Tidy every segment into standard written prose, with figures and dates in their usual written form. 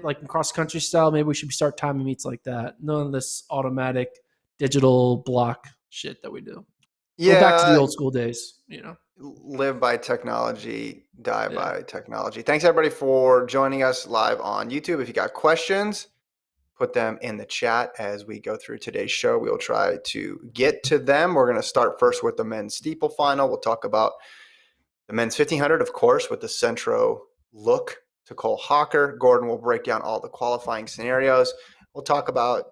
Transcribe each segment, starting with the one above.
it, like in cross-country style, maybe we should start timing meets like that. None of this automatic digital block shit that we do. Go back to the Yeah, old school days, live by technology, die Yeah. by technology. Thanks everybody for joining us live on YouTube. If you got questions, put them in the chat as we go through today's show. We'll try to get to them. We're going to start first with the men's steeple final. We'll talk about the men's 1500, of course, with the Centro look to Cole Hawker. Gordon will break down all the qualifying scenarios. We'll talk about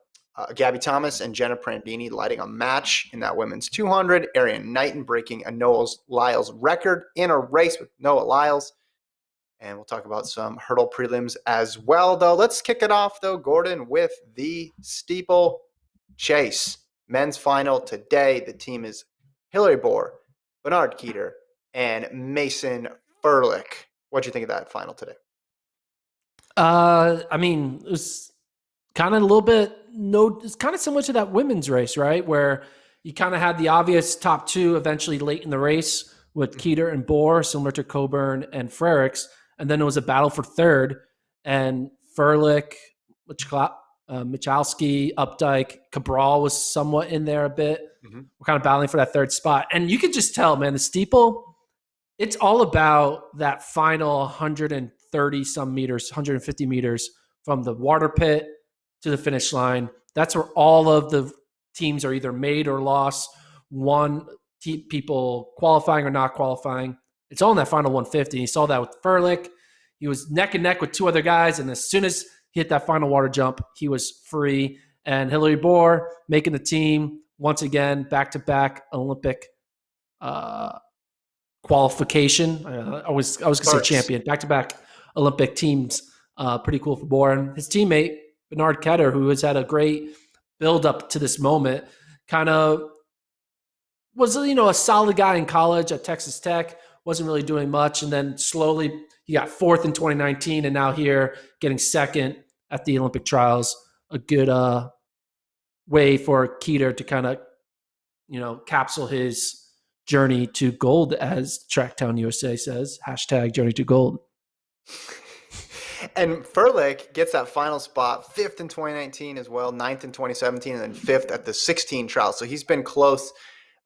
Gabby Thomas and Jenna Prandini lighting a match in that women's 200. Arian Knighton breaking a Noah Lyles record in a race with Noah Lyles. And we'll talk about some hurdle prelims as well, though. Let's kick it off, though, Gordon, with the steeple chase. Men's final today. The team is Hillary Bohr, Bernard Keeter, and Mason Furlick. What'd you think of that final today? I mean, it was kind of a little bit it's kind of similar to that women's race, right? Where you kind of had the obvious top two eventually late in the race with Keeter and Bohr, similar to Coburn and Frericks. And then it was a battle for third. And Furlick, Michalski, Updike, Cabral was somewhat in there a bit. We're kind of battling for that third spot. And you could just tell, man, the steeple, it's all about that final 130 some meters, 150 meters from the water pit to the finish line. That's where all of the teams are either made or lost. People qualifying or not qualifying. It's all in that final 150. You saw that with Furlick. He was neck and neck with two other guys, and as soon as he hit that final water jump, he was free. And Hillary Bohr making the team once again, back-to-back Olympic qualification. I was going to say champion. Back-to-back Olympic teams. Pretty cool for Bohr. And his teammate, Bernard Ketter, who has had a great build-up to this moment, kind of was, a solid guy in college at Texas Tech, wasn't really doing much. And then slowly he got fourth in 2019 and now here getting second at the Olympic trials. A good way for Keeter to kind of, capsule his journey to gold, as Tracktown USA says, #journey to gold. And Furlick gets that final spot, 5th in 2019 as well, 9th in 2017, and then 5th at the 16 trial. So he's been close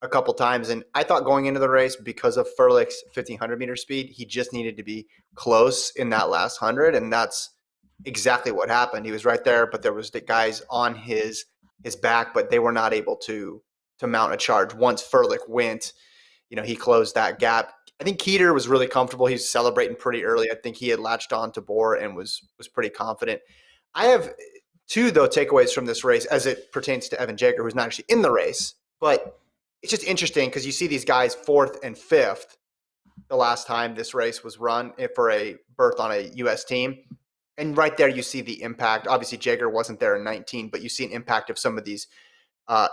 a couple times. And I thought going into the race, because of Furlick's 1,500 meter speed, he just needed to be close in that last 100. And that's exactly what happened. He was right there, but there was the guys on his back, but they were not able to mount a charge. Once Furlick went, he closed that gap. I think Keeter was really comfortable. He was celebrating pretty early. I think he had latched on to Bohr and was pretty confident. I have two, though, takeaways from this race as it pertains to Evan Jager, who's not actually in the race. But it's just interesting because you see these guys 4th and 5th the last time this race was run for a berth on a U.S. team. And right there you see the impact. Obviously, Jager wasn't there in 19, but you see an impact of some of these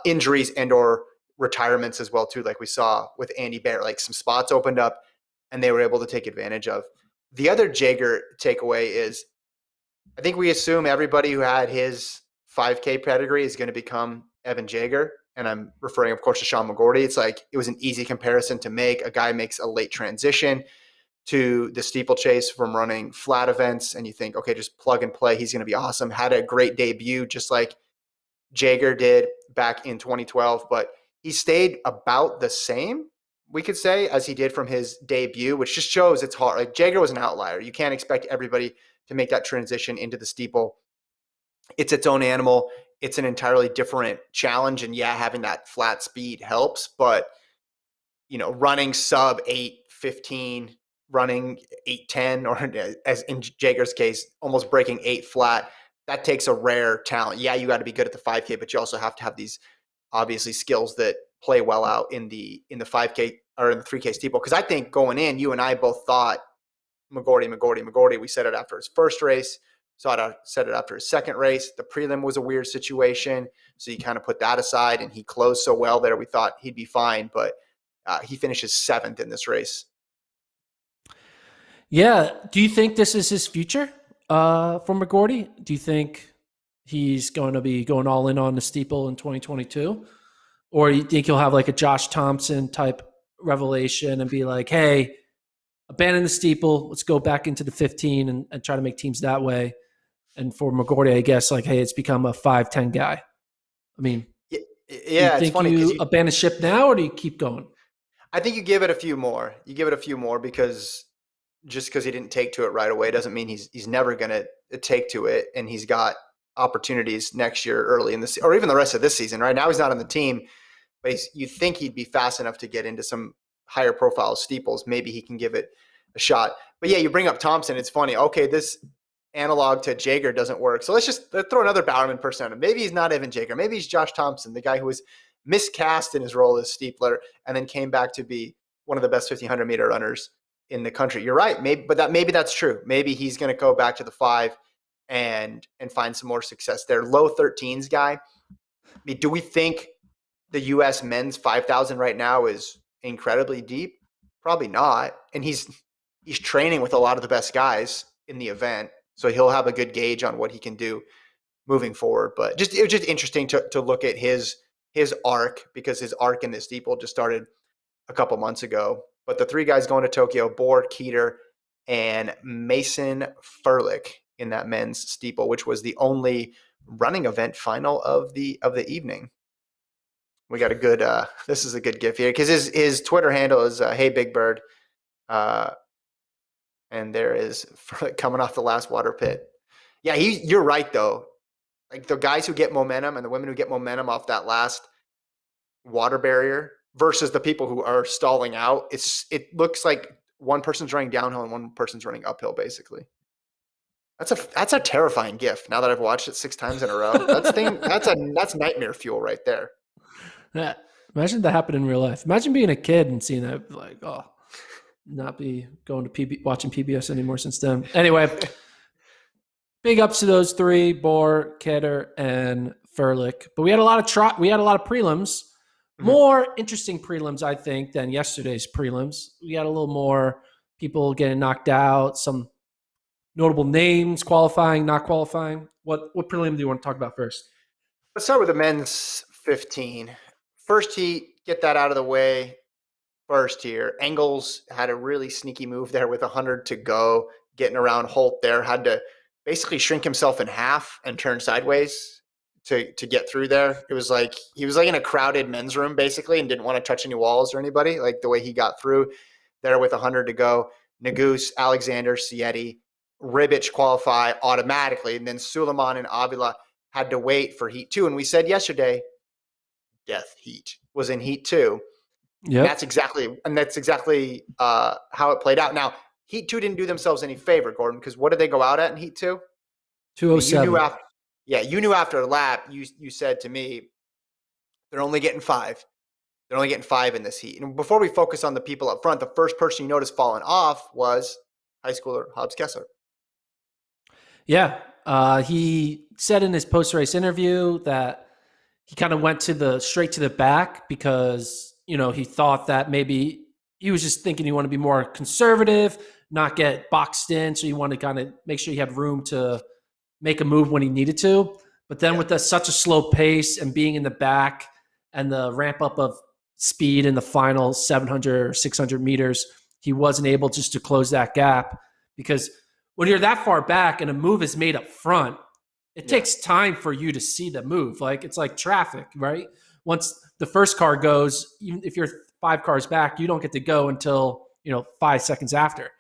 injuries and or retirements as well too, like we saw with Andy Barrett. Like some spots opened up and they were able to take advantage of. The other Jager takeaway is I think we assume everybody who had his 5K pedigree is going to become Evan Jager. And I'm referring, of course, to Sean McGorty. It's like it was an easy comparison to make. A guy makes a late transition to the steeplechase from running flat events, and you think, okay, just plug and play. He's going to be awesome. Had a great debut, just like Jager did back in 2012, but he stayed about the same, we could say, as he did from his debut, which just shows it's hard. Like Jager was an outlier. You can't expect everybody to make that transition into the steeple. It's its own animal. It's an entirely different challenge. And yeah, having that flat speed helps, but running sub 8:15, running 8:10, or as in Jager's case, almost breaking 8 flat, that takes a rare talent. Yeah, you got to be good at the 5K, but you also have to have these obviously skills that play well out in the 5K or in the 3K steeple. Because I think going in, you and I both thought McGorty. We said it after his first race, said it after his second race. The prelim was a weird situation, so you kind of put that aside, and he closed so well there. We thought he'd be fine, but he finishes 7th in this race. Yeah. Do you think this is his future for McGorty? Do you think he's going to be going all in on the steeple in 2022? Or you think he'll have like a Josh Thompson type revelation and be like, hey, abandon the steeple, let's go back into the 15 and try to make teams that way? And for McGordy, I guess, like, hey, it's become a 5'10" guy. I mean, do you Yeah, it's think funny because you abandon ship now, or do you keep going? I think you give it a few more. You give it a few more because just because he didn't take to it right away doesn't mean he's never going to take to it. And he's got opportunities next year, early in this, or even the rest of this season. Right now, he's not on the team, but you think he'd be fast enough to get into some higher profile steeples. Maybe he can give it a shot. But yeah, you bring up Thompson. It's funny. Okay, this analog to Jaeger doesn't work. So let's throw another Bowerman person on him. Maybe he's not Evan Jaeger. Maybe he's Josh Thompson, the guy who was miscast in his role as steepler and then came back to be one of the best 1500 meter runners in the country. You're right. Maybe that's true. Maybe he's going to go back to the 5 and find some more success there. Low 13s guy. I mean, do we think the U.S. men's 5,000 right now is incredibly deep? Probably not. And he's training with a lot of the best guys in the event, so he'll have a good gauge on what he can do moving forward. But it was just interesting to look at his arc, because his arc in the steeple just started a couple months ago. But the 3 guys going to Tokyo: Bohr, Keeter, and Mason Furlick in that men's steeple, which was the only running event final of the evening. We got a good. This is a good gif here because his Twitter handle is Hey Big Bird, and there is coming off the last water pit. Yeah, you're right though. Like the guys who get momentum and the women who get momentum off that last water barrier versus the people who are stalling out. It looks like one person's running downhill and one person's running uphill, basically. That's a terrifying gif. Now that I've watched it 6 times in a row, that's nightmare fuel right there. Yeah. Imagine that happened in real life. Imagine being a kid and seeing that, like, oh, not be going to watching PBS anymore since then. Anyway, big ups to those 3: Bohr, Ketter, and Furlick. But we had a lot of prelims. More interesting prelims, I think, than yesterday's prelims. We had a little more people getting knocked out, some notable names qualifying, not qualifying. What prelim do you want to talk about first? Let's start with the men's 15. First heat, get that out of the way first here. Engels had a really sneaky move there with 100 to go, getting around Holt there, had to basically shrink himself in half and turn sideways to get through there. It was like he was like in a crowded men's room basically and didn't want to touch any walls or anybody, like the way he got through there with 100 to go. Nagus, Alexander, Sietti, Ribic qualify automatically, and then Suleiman and Avila had to wait for heat 2. And we said yesterday, death heat was in heat 2. Yeah, that's exactly how it played out. Now, heat 2 didn't do themselves any favor, Gordon, because what did they go out at in heat 2? 207. You knew after a lap. You said to me, they're only getting 5. They're only getting 5 in this heat. And before we focus on the people up front, the first person you noticed falling off was high schooler Hobbs Kessler. Yeah, he said in his post-race interview that he kind of went straight to the back because, he thought that maybe he was just thinking he wanted to be more conservative, not get boxed in. So he wanted to kind of make sure he had room to make a move when he needed to. But then with such a slow pace and being in the back and the ramp up of speed in the final 700 or 600 meters, he wasn't able just to close that gap, because when you're that far back and a move is made up front, it takes time for you to see the move. Like, it's like traffic, right? Once the first car goes, even if you're 5 cars back, you don't get to go until, 5 seconds after.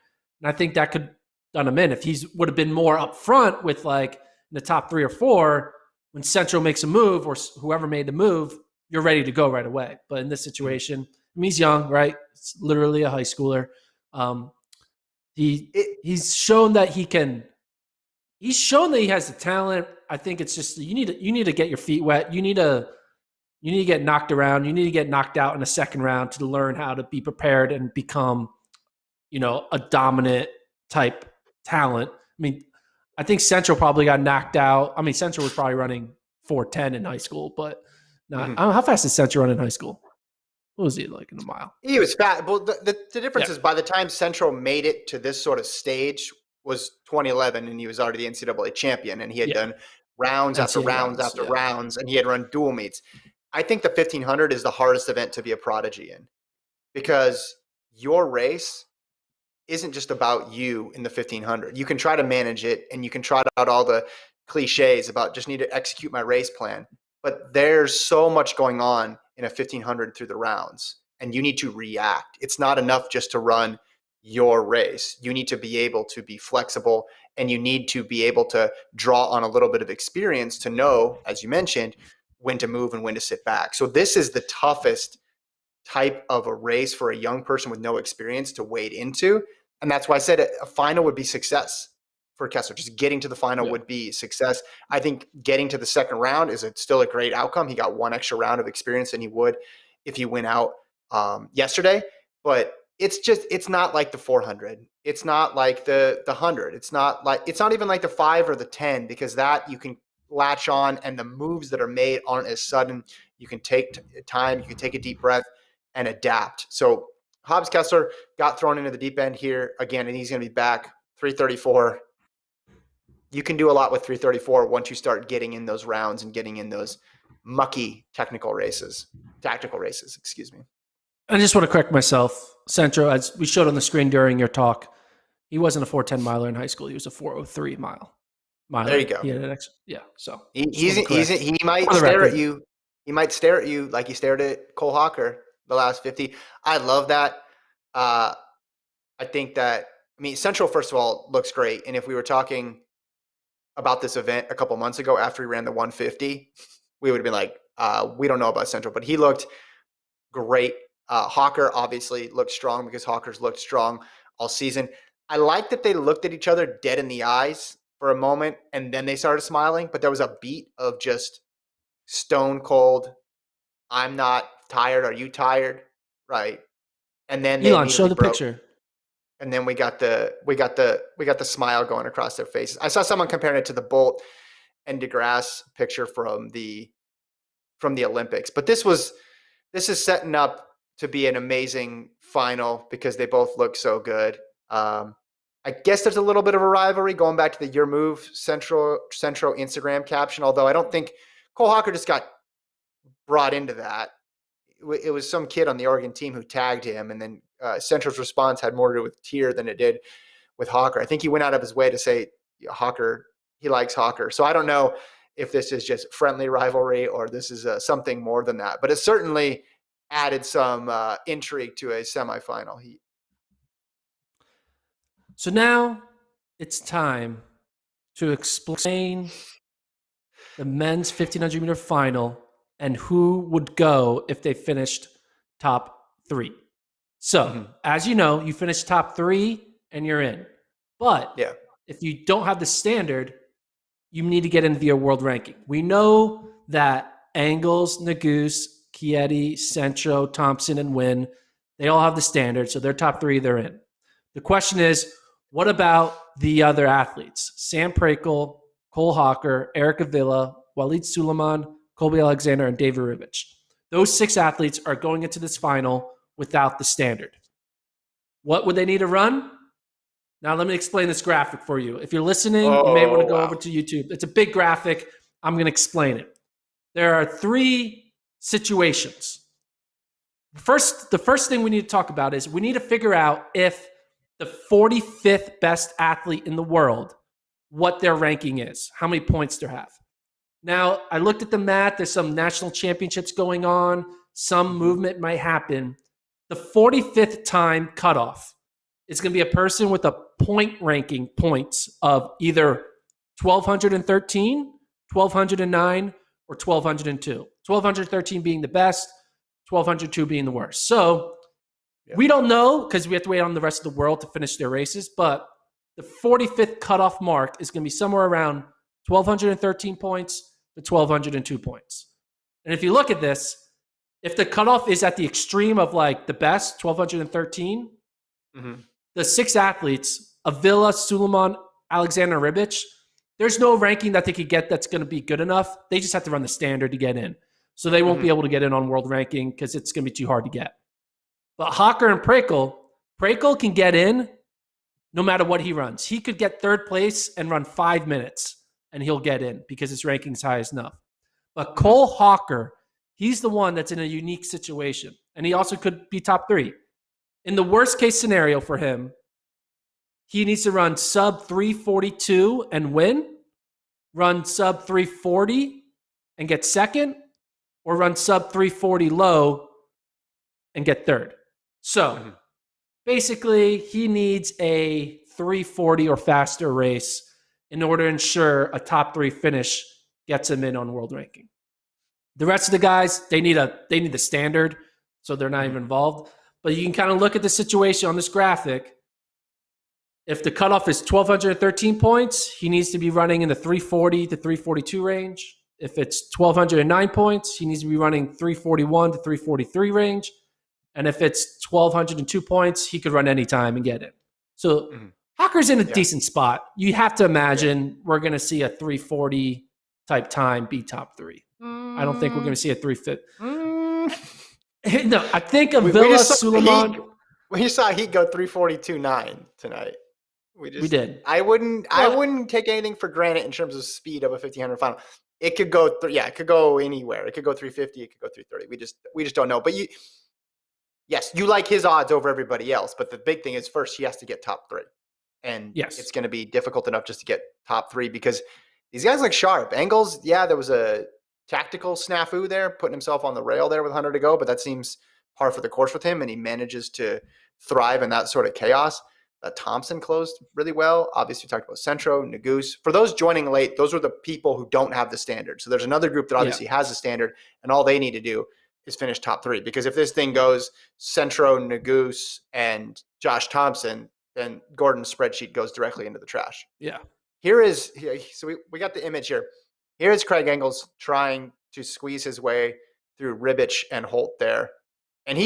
And I think that could done him in. If he would have been more up front with like in the top 3 or 4, when Central makes a move or whoever made the move, you're ready to go right away. But in this situation, he's young, right? It's literally a high schooler. He's shown that he can. He's shown that he has the talent. I think it's just you need to get your feet wet. You need to get knocked around. You need to get knocked out in the second round to learn how to be prepared and become, a dominant type talent. I mean, I think Central probably got knocked out. I mean, Central was probably running 4:10 in high school, but not. I don't know, how fast did Central run in high school? What was he like in a mile? He was fast. Well, the difference is by the time Central made it to this sort of stage was 2011, and he was already the NCAA champion, and he had done rounds after rounds, and he had run dual meets. I think the 1500 is the hardest event to be a prodigy in, because your race isn't just about you in the 1500. You can try to manage it and you can trot out all the cliches about just need to execute my race plan. But there's so much going on in a 1500 through the rounds, and you need to react. It's not enough just to run your race. You need to be able to be flexible, and you need to be able to draw on a little bit of experience to know, as you mentioned, when to move and when to sit back. So this is the toughest type of a race for a young person with no experience to wade into. And that's why I said a final would be success for Kessler. Just getting to the final would be success. I think getting to the second round is still a great outcome. He got one extra round of experience than he would if he went out yesterday. But it's not like the 400. It's not like the 100. It's not even like the 5 or the 10, because that you can latch on, and the moves that are made aren't as sudden. You can take time. You can take a deep breath and adapt. So Hobbs Kessler got thrown into the deep end here again, and he's going to be back 334. You can do a lot with 334 once you start getting in those rounds and getting in those mucky tactical races, excuse me. I just want to correct myself. Centro, as we showed on the screen during your talk, he wasn't a 410 miler in high school. He was a 403 miler. There you go. He had an extra, so he might stare at you. He might stare at you like he stared at Cole Hawker the last 50. I love that. I think that, Central, first of all, looks great. And if we were talking about this event a couple months ago after he ran the 150, we would have been like, we don't know about Central, but he looked great. Hawker obviously looked strong because Hawker's looked strong all season. I like that they looked at each other dead in the eyes for a moment, and then they started smiling, but there was a beat of just stone cold. I'm not tired. Are you tired? Right. And then Elon, show the picture. And then we got the smile going across their faces. I saw someone comparing it to the Bolt and DeGrasse picture from the Olympics. But this is setting up to be an amazing final because they both look so good. I guess there's a little bit of a rivalry going back to the Your Move Central Instagram caption, although I don't think Cole Hawker just got brought into that. It was some kid on the Oregon team who tagged him, and then Central's response had more to do with Tier than it did with Hawker. I think he went out of his way to say Hawker, he likes Hawker. So I don't know if this is just friendly rivalry or this is something more than that, but it certainly added some intrigue to a semifinal heat. So now it's time to explain the men's 1500 meter final and who would go if they finished top 3. So, as you know, you finish top 3 and you're in. But if you don't have the standard, you need to get into your world ranking. We know that Angles, Naguse, Chieti, Centro, Thompson, and Wynn, they all have the standard. So they're top 3, they're in. The question is, what about the other athletes? Sam Prakel, Cole Hawker, Eric Avila, Walid Suleiman, Colby Alexander, and David Ribich. Those 6 athletes are going into this final without the standard. What would they need to run? Now, let me explain this graphic for you. If you're listening, you may want to go over to YouTube. It's a big graphic. I'm going to explain it. There are 3 situations. The first thing we need to talk about is we need to figure out if the 45th best athlete in the world, what their ranking is, how many points they have. Now, I looked at the math. There's some national championships going on. Some movement might happen. The 45th time cutoff is going to be a person with a point ranking points of either 1,213, 1,209, or 1,202. 1,213 being the best, 1,202 being the worst. So we don't know because we have to wait on the rest of the world to finish their races, but the 45th cutoff mark is going to be somewhere around 1,213 points to 1,202 points. And if you look at this, if the cutoff is at the extreme of like the best, 1,213, the 6 athletes, Avila, Suleiman, Alexander, and Ribich, there's no ranking that they could get that's going to be good enough. They just have to run the standard to get in. So they won't be able to get in on world ranking because it's going to be too hard to get. But Hawker and Prakel can get in no matter what he runs. He could get 3rd place and run 5 minutes, and he'll get in because his ranking's high enough. But Cole Hawker, he's the one that's in a unique situation, and he also could be top 3. In the worst case scenario for him, he needs to run sub 342 and win, run sub 340 and get second, or run sub 340 low and get third. So basically, he needs a 340 or faster race in order to ensure a top 3 finish gets him in on world ranking. The rest of the guys, they need the standard, so they're not even involved. But you can kind of look at the situation on this graphic. If the cutoff is 1,213 points, he needs to be running in the 340 to 342 range. If it's 1,209 points, he needs to be running 341 to 343 range. And if it's 1,202 points, he could run any time and get it. So Hawker's in a decent spot. You have to imagine we're going to see a 340 type time be top 3. I don't think we're going to see a 350. No, I think Avila Suleiman. We saw Heat go 342.9 tonight. We did. I wouldn't take anything for granted in terms of speed of a 1,500 final. It could go. It could go anywhere. It could go 350. It could go 330. We just don't know. But you like his odds over everybody else. But the big thing is first he has to get top 3, and it's going to be difficult enough just to get top 3 because these guys look sharp. Engels, there was a tactical snafu there, putting himself on the rail there with 100 to go, but that seems par for the course with him, and he manages to thrive in that sort of chaos. Thompson closed really well. Obviously, we talked about Centro, Nagus. For those joining late, those are the people who don't have the standard. So there's another group that obviously has a standard, and all they need to do is finish top 3. Because if this thing goes Centro, Nagus, and Josh Thompson, then Gordon's spreadsheet goes directly into the trash. Yeah. So we got the image here. Here is Craig Engels trying to squeeze his way through Ribic and Holt there. And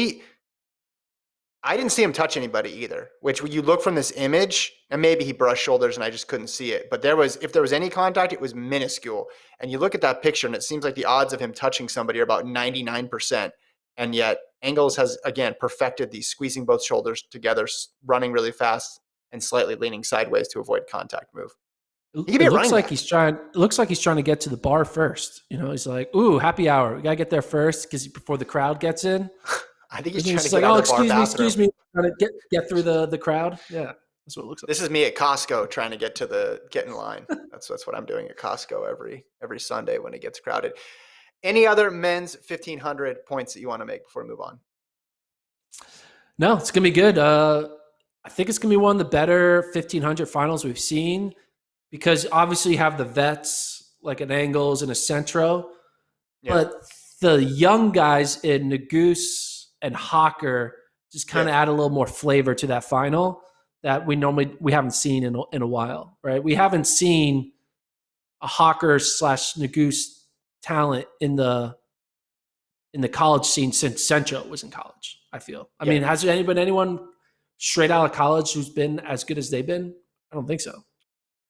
I didn't see him touch anybody either, which when you look from this image, and maybe he brushed shoulders and I just couldn't see it. But if there was any contact, it was minuscule. And you look at that picture and it seems like the odds of him touching somebody are about 99%. And yet Engels has, again, perfected the squeezing both shoulders together, running really fast and slightly leaning sideways to avoid contact move. It looks like he's trying to get to the bar first. He's like, "Ooh, happy hour. We gotta get there first because before the crowd gets in." I think he's trying to get out of the bar bathroom. Excuse me, trying to get through the crowd. Yeah, that's what it looks like. This is me at Costco trying to get in line. That's what I'm doing at Costco every Sunday when it gets crowded. Any other men's 1,500 points that you want to make before we move on? No, it's gonna be good. I think it's gonna be one of the better 1,500 finals we've seen. Because obviously you have the vets like an Engels and a Centro, but the young guys in Nagus and Hawker just kind of add a little more flavor to that final that we haven't seen in a while, right? We haven't seen a Hawker / Nagus talent in the college scene since Centro was in college. I feel. I mean, has there anyone straight out of college who's been as good as they've been? I don't think so.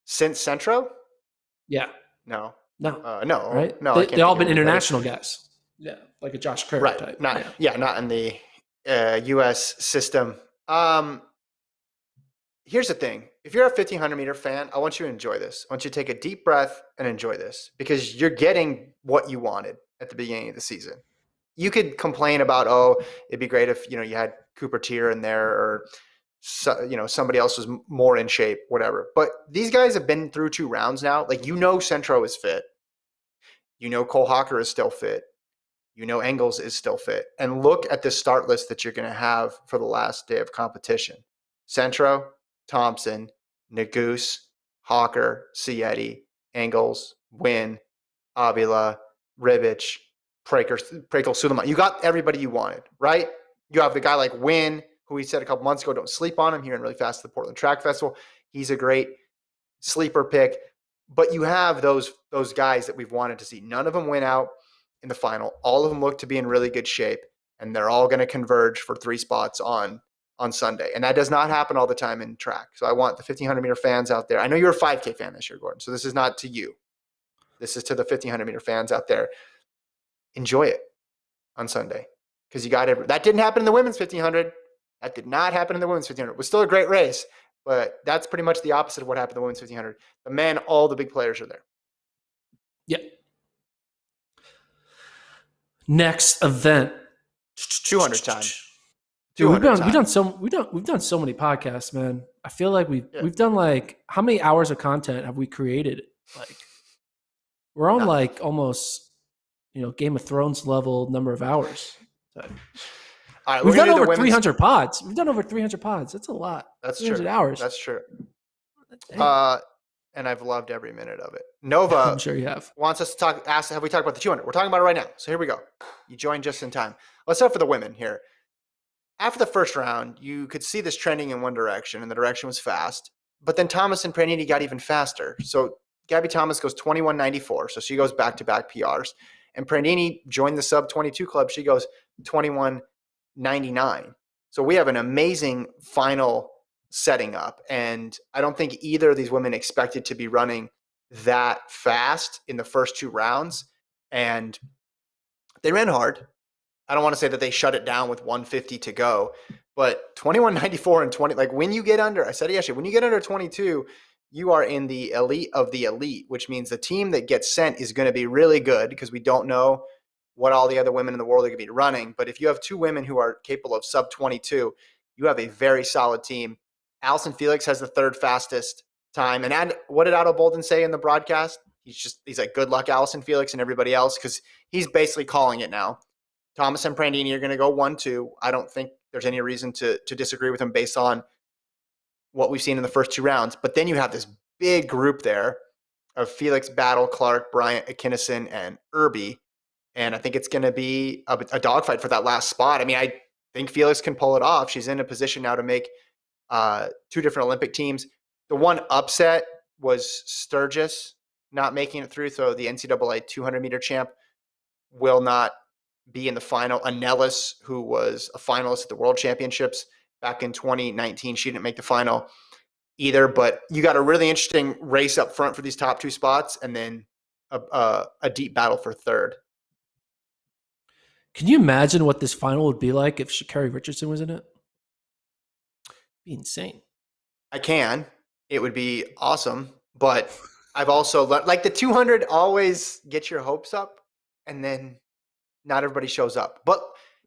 Since Centro? Yeah. No. Right? No. They all been international guys. Yeah, like a Josh Kerr type. Not in the U.S. system. Here's the thing. If you're a 1,500-meter fan, I want you to enjoy this. I want you to take a deep breath and enjoy this because you're getting what you wanted at the beginning of the season. You could complain about, it'd be great if, you had Cooper Tier in there or somebody else was more in shape, whatever. But these guys have been through 2 rounds now. Like, Centro is fit. Cole Hawker is still fit. Engels is still fit. And look at the start list that you're going to have for the last day of competition. Centro, Thompson, Nagus, Hawker, Sietti, Engels, Wynn, Avila, Ribic, Prekel, Suleiman. You got everybody you wanted, right? You have the guy like Wynn, who we said a couple months ago, don't sleep on him here and really fast at the Portland Track Festival. He's a great sleeper pick. But you have those guys that we've wanted to see. None of them went out in the final. All of them look to be in really good shape, and they're all going to converge for 3 spots on Sunday. And that does not happen all the time in track. So I want the 1,500-meter fans out there. I know you're a 5K fan this year, Gordon, so this is not to you. This is to the 1,500-meter fans out there. Enjoy it on Sunday because you got it. That didn't happen in the women's 1,500. That did not happen in the women's 1,500. It was still a great race, but that's pretty much the opposite of what happened in the women's 1,500. The men, all the big players are there. Yep. Next event. 200 time. Dude, 200 we've done so many podcasts, man. I feel like Yeah. we've done like how many hours of content have we created? Like we're on Not like enough. almost Game of Thrones level number of hours. So, All right, we're we've gonna done do the over women's. 300 pods. We've done over 300 pods. That's a lot. That's 300 true. hours. That's true. Damn. And I've loved every minute of it. I'm Nova sure you have. wants us to talk. Ask, have we talked about the 200? We're talking about it right now. So here we go. You joined just in time. Let's start for the women here. After the first round, you could see this trending in one direction, and the direction was fast. But then Thomas and Pranini got even faster. So Gabby Thomas goes 21.94, so she goes back-to-back PRs. And Pranini joined the sub-22 club. She goes 21.99. So we have an amazing final setting up. And I don't think either of these women expected to be running that fast in the first two rounds. And they ran hard. I don't want to say that they shut it down with 150 to go, but 21.94 and 20, like when you get under, I said it yesterday, when you get under 22, you are in the elite of the elite, which means the team that gets sent is going to be really good because we don't know what all the other women in the world are going to be running. But if you have two women who are capable of sub 22, you have a very solid team. Allison Felix has the third fastest time. And what did Otto Bolden say in the broadcast? He's like, good luck, Allison Felix and everybody else, because he's basically calling it now. Thomas and Prandini are going to go 1-2. I don't think there's any reason to disagree with him based on what we've seen in the first two rounds. But then you have this big group there of Felix, Battle, Clark, Bryant, Kinnison, and Irby. And I think it's going to be a dogfight for that last spot. I mean, I think Felix can pull it off. She's in a position now to make two different Olympic teams. The one upset was Sturgis not making it through. So the NCAA 200-meter champ will not be in the final. Anellis, who was a finalist at the World Championships back in 2019, she didn't make the final either. But you got a really interesting race up front for these top two spots, and then a deep battle for third. Can you imagine what this final would be like if Sha'Carri Richardson was in it? It'd be insane. I can. It would be awesome. But I've also like the 200 always gets your hopes up, and then not everybody shows up. But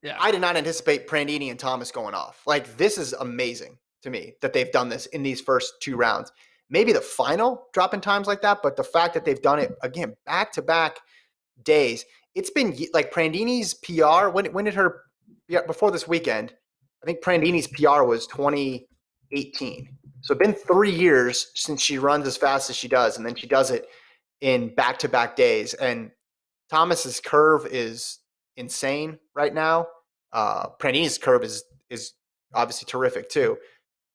yeah, I did not anticipate Prandini and Thomas going off. Like, this is amazing to me that they've done this in these first two rounds. Maybe the final drop in times like that, but the fact that they've done it, again, back-to-back days. It's been like Prandini's PR. When did her – before this weekend, I think Prandini's PR was 2018. So it's been 3 years since she runs as fast as she does, and then she does it in back-to-back days. And Thomas's curve is insane right now. Prandini's curve is obviously terrific too.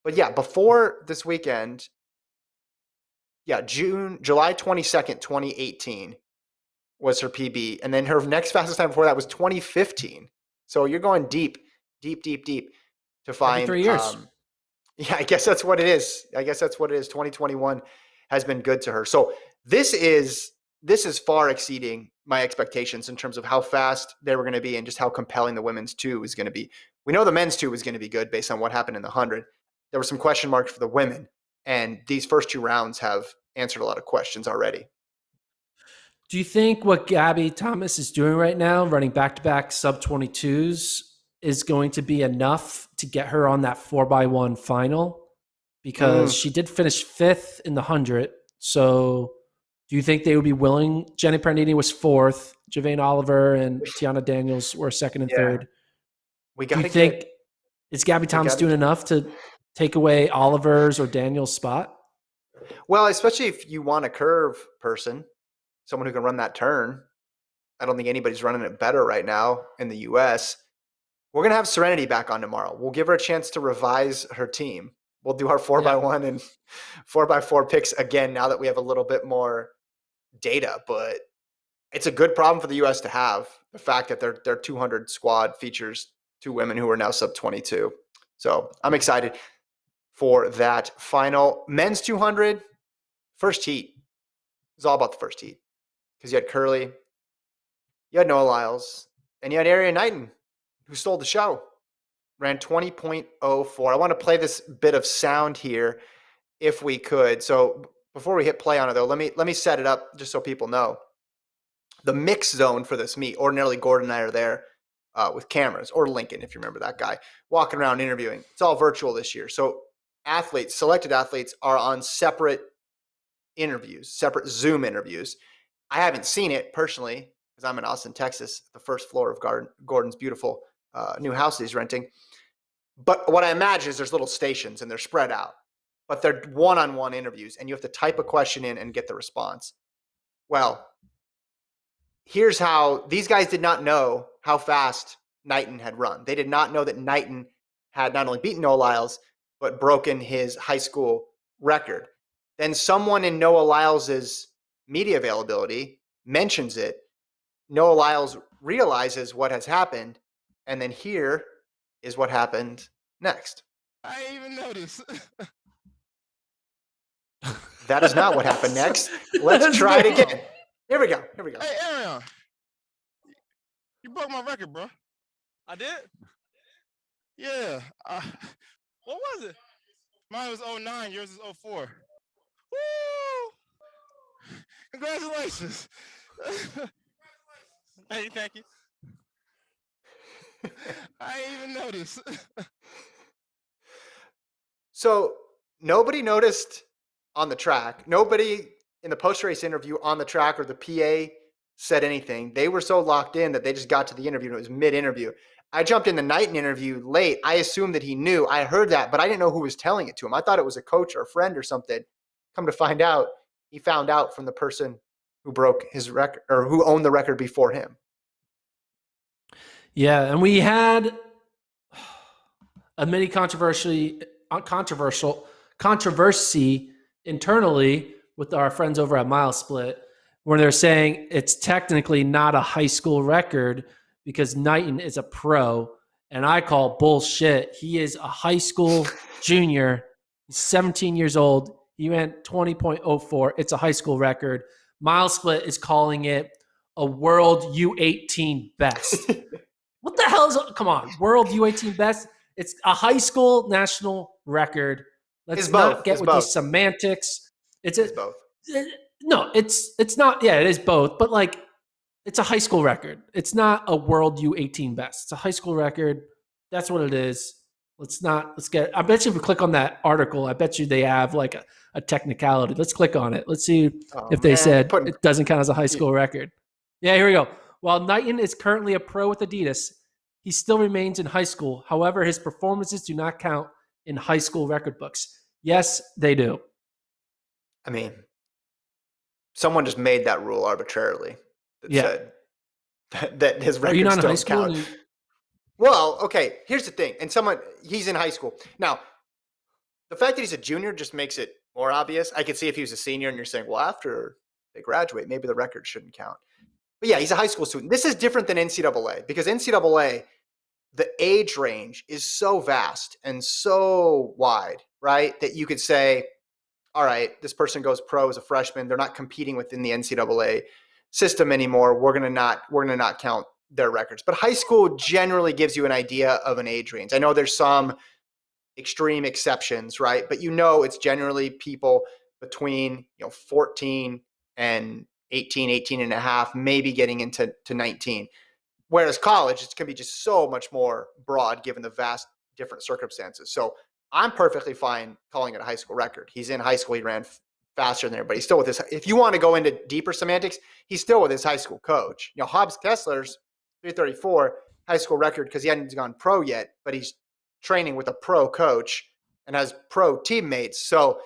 But yeah, before this weekend, July 22nd, 2018 was her PB. And then her next fastest time before that was 2015. So you're going deep to find every 3 years. Yeah, I guess that's what it is. 2021 has been good to her. So this is far exceeding my expectations in terms of how fast they were going to be and just how compelling the women's two is going to be. We know the men's two was going to be good based on what happened in the 100. There were some question marks for the women, and these first two rounds have answered a lot of questions already. Do you think what Gabby Thomas is doing right now, running back-to-back sub-22s, is going to be enough to get her on that 4x1 final? Because she did finish fifth in the 100. So do you think they would be willing? Jenny Prandini was fourth. Javaine Oliver and Tiana Daniels were second and third. Do you think is Gabby Thomas doing enough to take away Oliver's or Daniels' spot? Well, especially if you want a curve person, someone who can run that turn. I don't think anybody's running it better right now in the U.S. We're going to have Serenity back on tomorrow. We'll give her a chance to revise her team. We'll do our 4x1 and 4x4 picks again now that we have a little bit more data. But it's a good problem for the U.S. to have, the fact that their 200 squad features two women who are now sub-22. So I'm excited for that final. Men's 200, first heat. It's all about the first heat. Because you had Curly, you had Noah Lyles, and you had Arian Knighton, who stole the show. Ran 20.04. I want to play this bit of sound here if we could. So before we hit play on it, though, let me set it up just so people know. The mix zone for this meet, ordinarily Gordon and I are there. with cameras, or Lincoln, if you remember that guy, walking around interviewing. It's all virtual this year. So selected athletes are on separate interviews, separate Zoom interviews. I haven't seen it personally because I'm in Austin, Texas, the first floor of Gordon's beautiful new house that he's renting. But what I imagine is there's little stations and they're spread out, but they're one-on-one interviews, and you have to type a question in and get the response. Well, here's how these guys did not know how fast Knighton had run. They did not know that Knighton had not only beaten Noah Lyles, but broken his high school record. Then someone in Noah Lyles' media availability mentions it. Noah Lyles realizes what has happened, and then here is what happened next. I didn't even notice. That is not what happened next. Let's try it again. Here we go. Hey, Arion, you broke my record, bro. I did? Yeah. What was it? Mine was 09. Yours is 04. Woo! Congratulations. Hey, thank you. I didn't even notice. So nobody noticed on the track. Nobody in the post-race interview on the track or the PA said anything. They were so locked in that they just got to the interview and it was mid-interview. I jumped in the Knighton interview late. I assumed that he knew. I heard that, but I didn't know who was telling it to him. I thought it was a coach or a friend or something. Come to find out, he found out from the person who broke his record or who owned the record before him. Yeah, and we had a mini controversy internally with our friends over at Mile Split, where they're saying it's technically not a high school record because Knighton is a pro, and I call bullshit. He is a high school junior. He's 17 years old. He ran 20.04. It's a high school record. Mile Split is calling it a world U18 best. What the hell is – come on, world U18 best? It's a high school national record. Let's not get with these semantics. It's both. No, it's not. Yeah, it is both. But like, it's a high school record. It's not a world U18 best. It's a high school record. That's what it is. I bet you if we click on that article, I bet you they have like a technicality. Let's click on it. Let's see if they said it doesn't count as a high school record. Yeah, here we go. While Knighton is currently a pro with Adidas, he still remains in high school. However, his performances do not count in high school record books. Yes, they do. I mean, someone just made that rule arbitrarily that said that his records don't count. Well, okay, here's the thing. And he's in high school. Now, the fact that he's a junior just makes it more obvious. I could see if he was a senior and you're saying, well, after they graduate, maybe the record shouldn't count. But yeah, he's a high school student. This is different than NCAA because NCAA, the age range is so vast and so wide, right? That you could say, all right, this person goes pro as a freshman. They're not competing within the NCAA system anymore. We're gonna not count their records. But high school generally gives you an idea of an age range. I know there's some extreme exceptions, right? But it's generally people between 14 and 18 and a half, maybe getting into 19. Whereas college, it's going to be just so much more broad given the vast different circumstances. So I'm perfectly fine calling it a high school record. He's in high school. He ran faster than everybody. He's still with if you want to go into deeper semantics, he's still with his high school coach. Hobbs Kessler's 334 high school record because he hadn't gone pro yet, but he's training with a pro coach and has pro teammates. So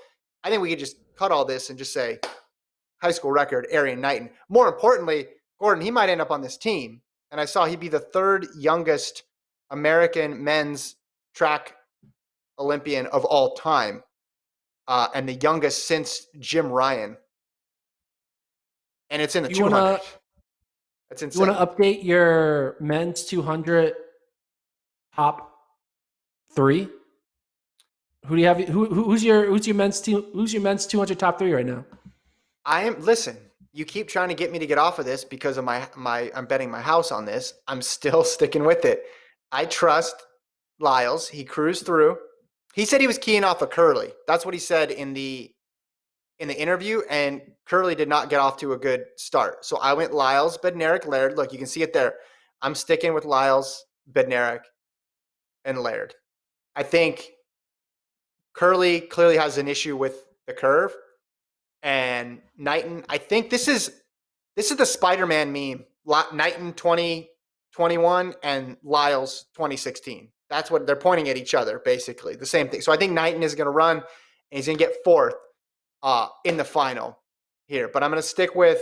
I think we could just cut all this and just say high school record, Arian Knighton. More importantly, Gordon, he might end up on this team. And I saw he'd be the third youngest American men's track Olympian of all time, and the youngest since Jim Ryan. And it's in the 200. That's insane. You want to update your men's 200 top three? Who do you have? Who's your men's team? Who's your men's 200 top three right now? Listen, you keep trying to get me to get off of this because of I'm betting my house on this. I'm still sticking with it. I trust Lyles. He cruised through. He said he was keying off of Curley. That's what he said in the interview, and Curley did not get off to a good start. So I went Lyles, Bednarik, Laird. Look, you can see it there. I'm sticking with Lyles, Bednarik, and Laird. I think Curley clearly has an issue with the curve, and Knighton. I think this is the Spider-Man meme. Knighton 2021 and Lyles 2016. That's what they're pointing at each other, basically the same thing. So I think Knighton is going to run, and he's going to get fourth in the final here. But I'm going to stick with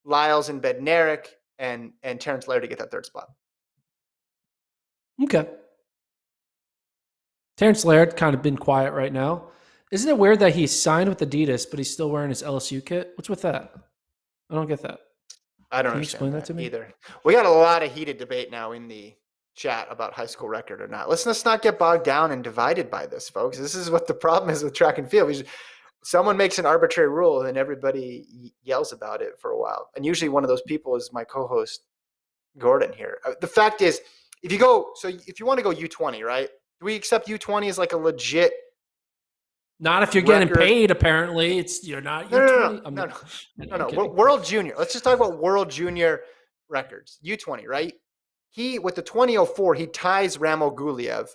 Lyles and Bednarik and Terrence Laird to get that third spot. Okay. Terrence Laird kind of been quiet right now. Isn't it weird that he's signed with Adidas, but he's still wearing his LSU kit? What's with that? I don't get that. I don't Can you understand explain that to me either. We got a lot of heated debate now in the chat about high school record or not. Let's not get bogged down and divided by this, folks. This is what the problem is with track and field. Someone makes an arbitrary rule and everybody yells about it for a while. And usually one of those people is my co-host, Gordon, here. The fact is, if you want to go U20, right? Do we accept U20 as like a legit? Not if you're getting paid, apparently. You're not U20. No. World Junior. Let's just talk about World Junior records. U20, right? He, with the 2004, he ties Ramo Guliev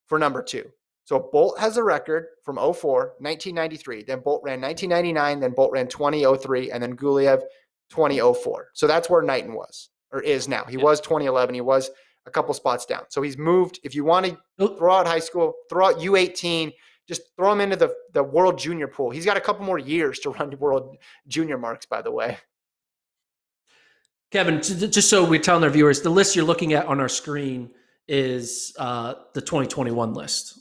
for number 2. So Bolt has a record from 04, 1993. Then Bolt ran 1999. Then Bolt ran 2003. And then Guliev 2004. So that's where Knighton was, or is now. He was 2011. He was a couple spots down. So he's moved. If you want to throw out high school, throw out U18, just throw him into the World Junior pool. He's got a couple more years to run World Junior marks, by the way. Kevin, just so we're telling our viewers, the list you're looking at on our screen is the 2021 list.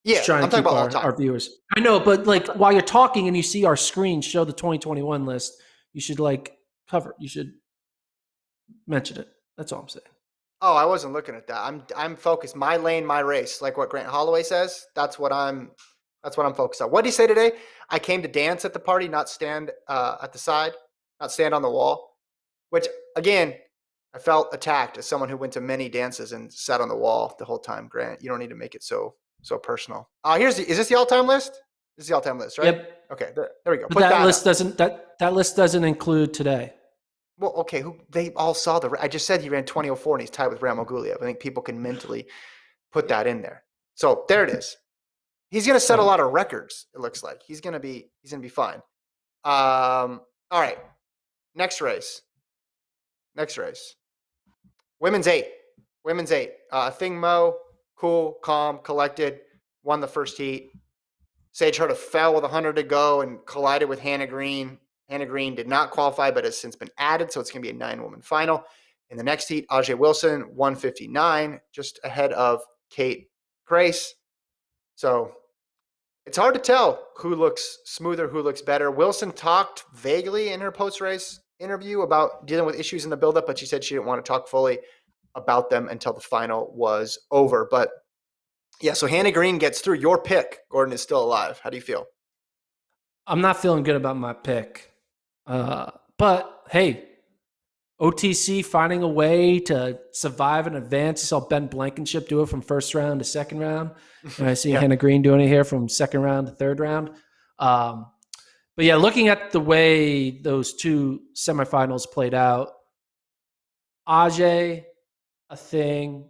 Yeah, I'm talking about our viewers. I know, but like while you're talking and you see our screen show the 2021 list, you should you should mention it. That's all I'm saying. Oh, I wasn't looking at that. I'm focused. My lane, my race, like what Grant Holloway says. That's what I'm focused on. What did he say today? I came to dance at the party, not stand at the side, not stand on the wall. Which again, I felt attacked as someone who went to many dances and sat on the wall the whole time. Grant, you don't need to make it so personal. Is this the all-time list? This is the all-time list, right? Yep. Okay, there we go. But that list doesn't include today. Well, okay, they all saw I just said he ran 2004 and he's tied with Ramo Guliev. I think people can mentally put that in there. So there it is. He's going to set a lot of records. It looks like he's going to be fine. All right, next race. Women's eight. Thing Mo, cool, calm, collected, won the first heat. Sage Hurta fell with 100 to go and collided with Hannah Green. Hannah Green did not qualify, but has since been added, so it's going to be a 9-woman final. In the next heat, Ajay Wilson, 159, just ahead of Kate Grace. So it's hard to tell who looks smoother, who looks better. Wilson talked vaguely in her post-race interview about dealing with issues in the buildup, but she said she didn't want to talk fully about them until the final was over. But yeah, so Hannah Green gets through. Your pick, Gordon, is still alive. How do you feel? I'm not feeling good about my pick. But hey, OTC finding a way to survive and advance. I saw Ben Blankenship do it from first round to second round. And I see Hannah Green doing it here from second round to third round. But yeah, looking at the way those two semifinals played out, Ajay, a thing.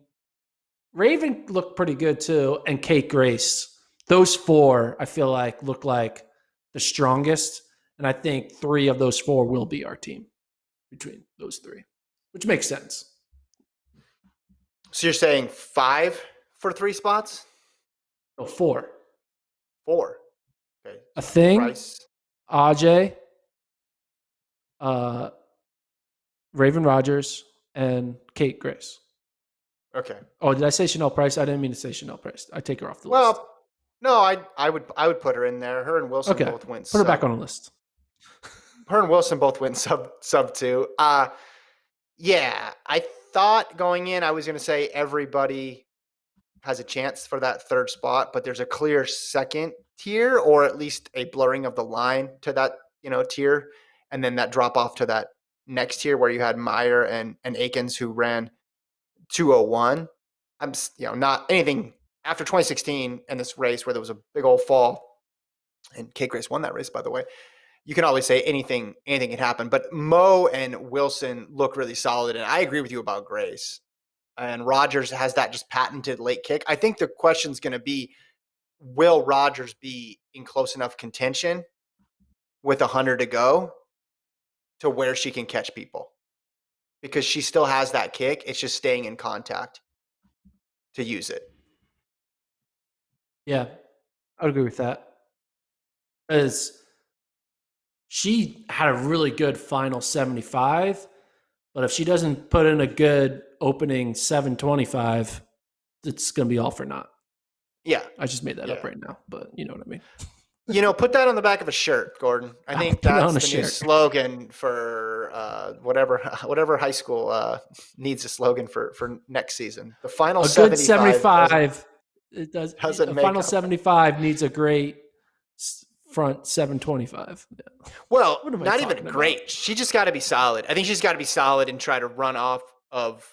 Raven looked pretty good too. And Kate Grace. Those four, I feel like, look like the strongest. And I think 3 of those 4 will be our team between those 3, which makes sense. So you're saying 5 for 3 spots? No, 4. 4. Okay. A thing, Price. Ajay, Raven Rogers, and Kate Grace. Okay. Oh, did I say Chanel Price? I didn't mean to say Chanel Price. I take her off the list. Well, no, I would put her in there. Her and Wilson both went. Put her back on the list. Her and Wilson both went sub 2. Yeah, I thought going in I was going to say everybody has a chance for that third spot, but there's a clear second tier, or at least a blurring of the line to that tier, and then that drop off to that next tier where you had Meyer and Akins who ran 201. I'm not anything after 2016 and this race where there was a big old fall, and Kate Grace won that race, by the way. you can always say anything can happen. But Mo and Wilson look really solid, and I agree with you about Grace. And Rogers has that just patented late kick. I think the question's going to be, will Rogers be in close enough contention with 100 to go to where she can catch people? Because she still has that kick. It's just staying in contact to use it. Yeah, I would agree with that. Because she had a really good final 75, but if she doesn't put in a good opening 725, it's going to be all for naught. Yeah. I just made that up right now, but you know what I mean. Put that on the back of a shirt, Gordon. I think that's the new slogan for whatever high school needs a slogan for next season. The final 75. It does. Doesn't a make final up. 75 needs a great front 725. Yeah. Well, not even great. About? She just got to be solid. I think she's got to be solid and try to run off of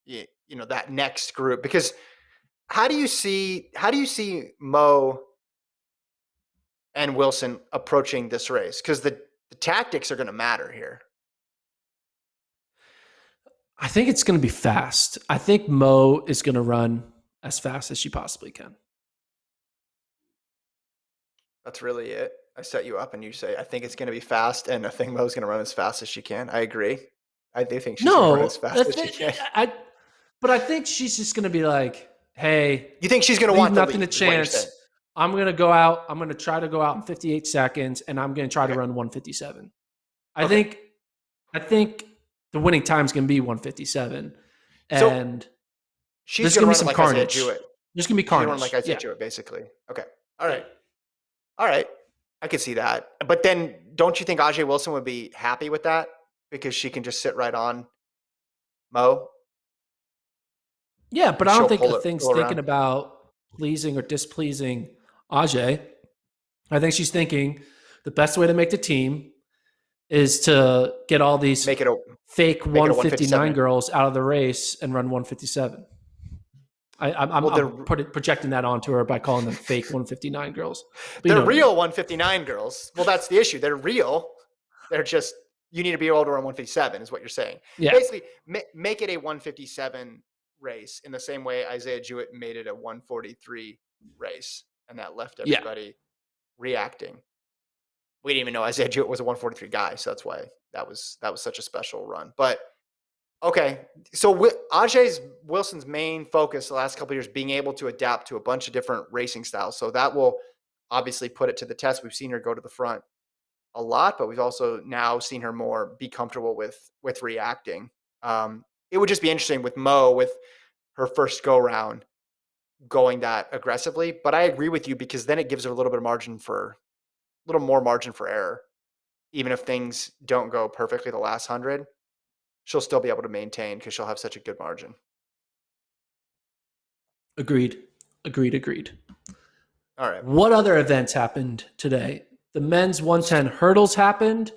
that next group. Because how do you see Mo and Wilson approaching this race? Because the tactics are going to matter here. I think it's going to be fast. I think Mo is going to run as fast as she possibly can. That's really it. I set you up and you say, I think it's going to be fast, and I think Mo's going to run as fast as she can. I agree. I do think she's going to run as fast as she can. But I think she's just going to be like, hey. You think she's going to want nothing to chance. I'm going to go out. I'm going to try to go out in 58 seconds, and I'm going to try to run 157. I think the winning time is going to be 157. And she's there's going to be some like carnage. There's going to be carnage. She's going to run like Isaiah Jewett, basically. Okay. All right. I could see that. But then don't you think Ajay Wilson would be happy with that? Because she can just sit right on Mo? Yeah, but I don't think the thing's thinking about pleasing or displeasing Ajay. I think she's thinking the best way to make the team is to get all these fake 159 girls out of the race and run 157. I'm projecting that onto her by calling them fake 159 girls. But they're real 159 girls. Well, that's the issue. They're real. They're just, you need to be able to run 157 is what you're saying. Yeah. Basically, make it a 157 race in the same way Isaiah Jewett made it a 143 race, and that left everybody reacting. We didn't even know Isaiah Jewett was a 143 guy, so that's why that was such a special run. But okay, so Ajay Wilson's main focus the last couple of years being able to adapt to a bunch of different racing styles. So that will obviously put it to the test. We've seen her go to the front a lot, but we've also now seen her more be comfortable with reacting. It would just be interesting with Mo, with her first go round, going that aggressively. But I agree with you, because then it gives her a little more margin for error. Even if things don't go perfectly the last 100, she'll still be able to maintain because she'll have such a good margin. Agreed. All right. What other events happened today? The men's 110 hurdles happened,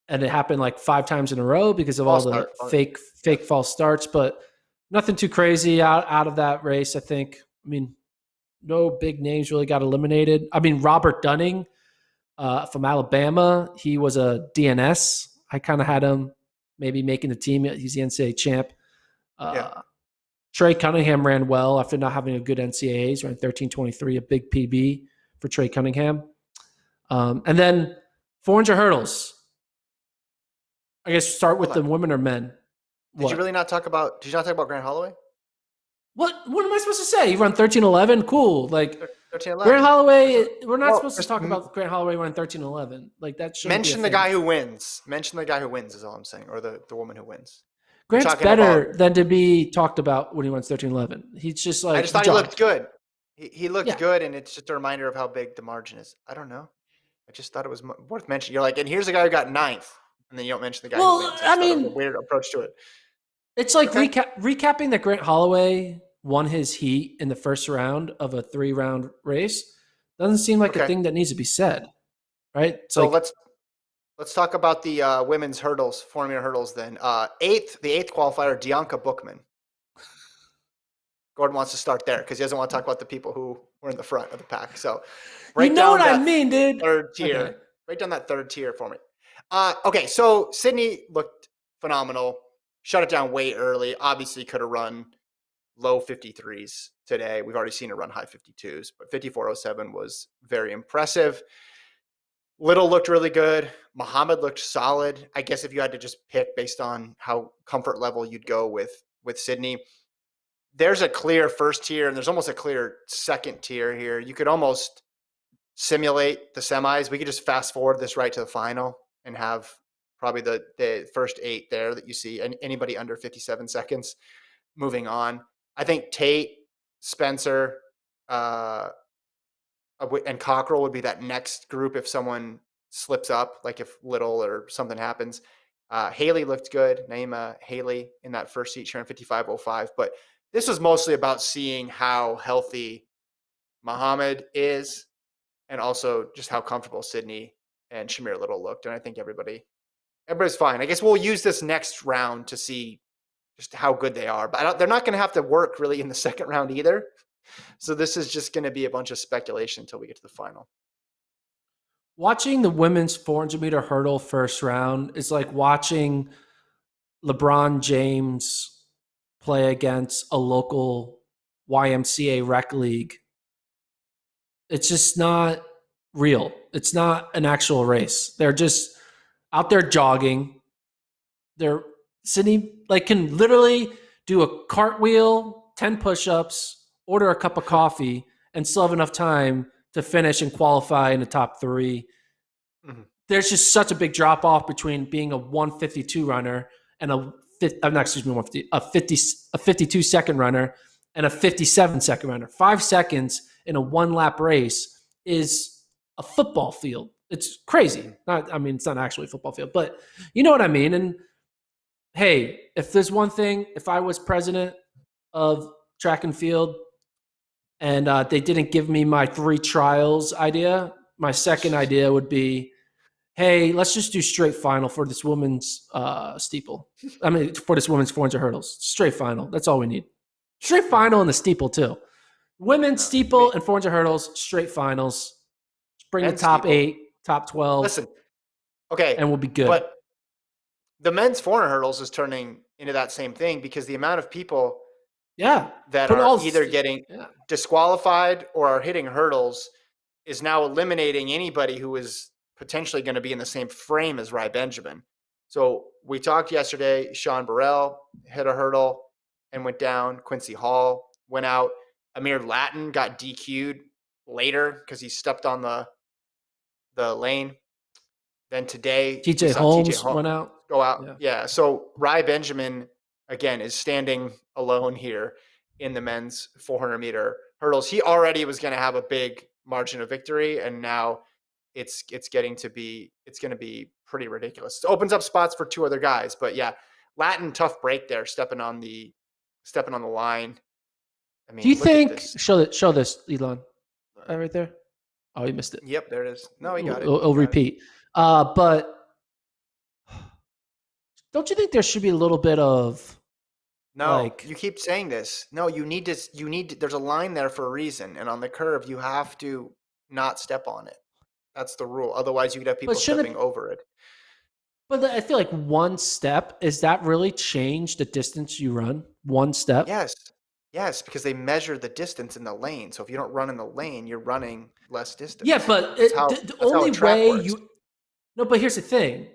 and it happened like 5 times in a row because of all the fake false starts, but nothing too crazy out of that race, I think. I mean, no big names really got eliminated. I mean, Robert Dunning from Alabama, he was a DNS. I kind of had him maybe making the team. He's the NCAA champ. Trey Cunningham ran well after not having a good NCAAs, ran 13:23, a big PB for Trey Cunningham. And then 400 hurdles. I guess start with the women or men. Did you not talk about Grant Holloway? What am I supposed to say? You run 13:11? Cool. Like 13:11. Grant Holloway, we're not supposed to talk about Grant Holloway running 13:11. Like that should mention the guy who wins. Mention the guy who wins is all I'm saying, or the woman who wins. Grant's better than to be talked about when he runs 13:11. He's just like, I just thought he looked good. He looked good, and it's just a reminder of how big the margin is. I don't know. I just thought it was worth mentioning. You're like, and here's a guy who got 9th, and then you don't mention the guy who wins. I mean, it was a weird approach to it. It's like recapping that Grant Holloway won his heat in the first round of a 3-round race. Doesn't seem like a thing that needs to be said, right? So let's talk about the women's hurdles, 400 hurdles then. The eighth qualifier, Dianca Bookman. Gordon wants to start there because he doesn't want to talk about the people who were in the front of the pack. So you know what I mean, dude. Third tier. Okay. Break down that third tier for me. Okay, so Sydney looked phenomenal. Shut it down way early. Obviously could have run low 53s today. We've already seen her run high 52s, but 54.07 was very impressive. Little looked really good. Muhammad looked solid. I guess if you had to just pick based on how comfort level you'd go with Sydney, there's a clear first tier and there's almost a clear second tier here. You could almost simulate the semis. We could just fast forward this right to the final and have probably the first 8 there that you see, and anybody under 57 seconds moving on. I think Tate, Spencer, and Cockrell would be that next group if someone slips up, like if Little or something happens. Haley looked good. Naima Haley in that first heat sharing 55.05. But this was mostly about seeing how healthy Muhammad is and also just how comfortable Sydney and Shamir Little looked. And I think everybody's fine. I guess we'll use this next round to see just how good they are. But they're not going to have to work really in the second round either. So this is just going to be a bunch of speculation until we get to the final. Watching the women's 400-meter hurdle first round is like watching LeBron James play against a local YMCA rec league. It's just not real. It's not an actual race. They're just out there jogging. They're Sydney can literally do a cartwheel, 10 push-ups, order a cup of coffee, and still have enough time to finish and qualify in the top 3. Mm-hmm. There's just such a big drop off between being a 152 runner and a 52 second runner and a 57 second runner. 5 seconds in a 1 lap race is a football field. It's crazy. It's not actually a football field, but you know what I mean. And hey, if there's one thing, if I was president of track and field and they didn't give me my 3 trials idea, my second idea would be, hey, let's just do straight final for this women's steeple. For this women's 400 hurdles. Straight final. That's all we need. Straight final in the steeple too. Women's steeple and 400 hurdles, straight finals. Bring the top steeple. 8, top 12. Listen, okay. And we'll be good. But the men's 400 hurdles is turning into that same thing because the amount of people that are either getting disqualified or are hitting hurdles is now eliminating anybody who is potentially going to be in the same frame as Rai Benjamin. So we talked yesterday, Sean Burrell hit a hurdle and went down. Quincy Hall went out. Amir Latin got DQ'd later because he stepped on the lane. Then today, TJ Holmes went out. Go out. Yeah. So Rai Benjamin, again, is standing alone here in the men's 400-meter hurdles. He already was going to have a big margin of victory, and now it's going to be pretty ridiculous. It opens up spots for 2 other guys, but yeah, Latin tough break there, stepping on the line. Do you think show this, Elon, right there? Oh, he missed it. Yep, there it is. No, he got it. It'll repeat. But don't you think there should be a little bit of? No, you keep saying this. No, you need to. There's a line there for a reason, and on the curve, you have to not step on it. That's the rule. Otherwise, you could have people stepping over it. But I feel like 1 step, is that really change the distance you run? 1 step? Yes, because they measure the distance in the lane. So if you don't run in the lane, you're running less distance. Yeah, but the only way you. No, but here's the thing.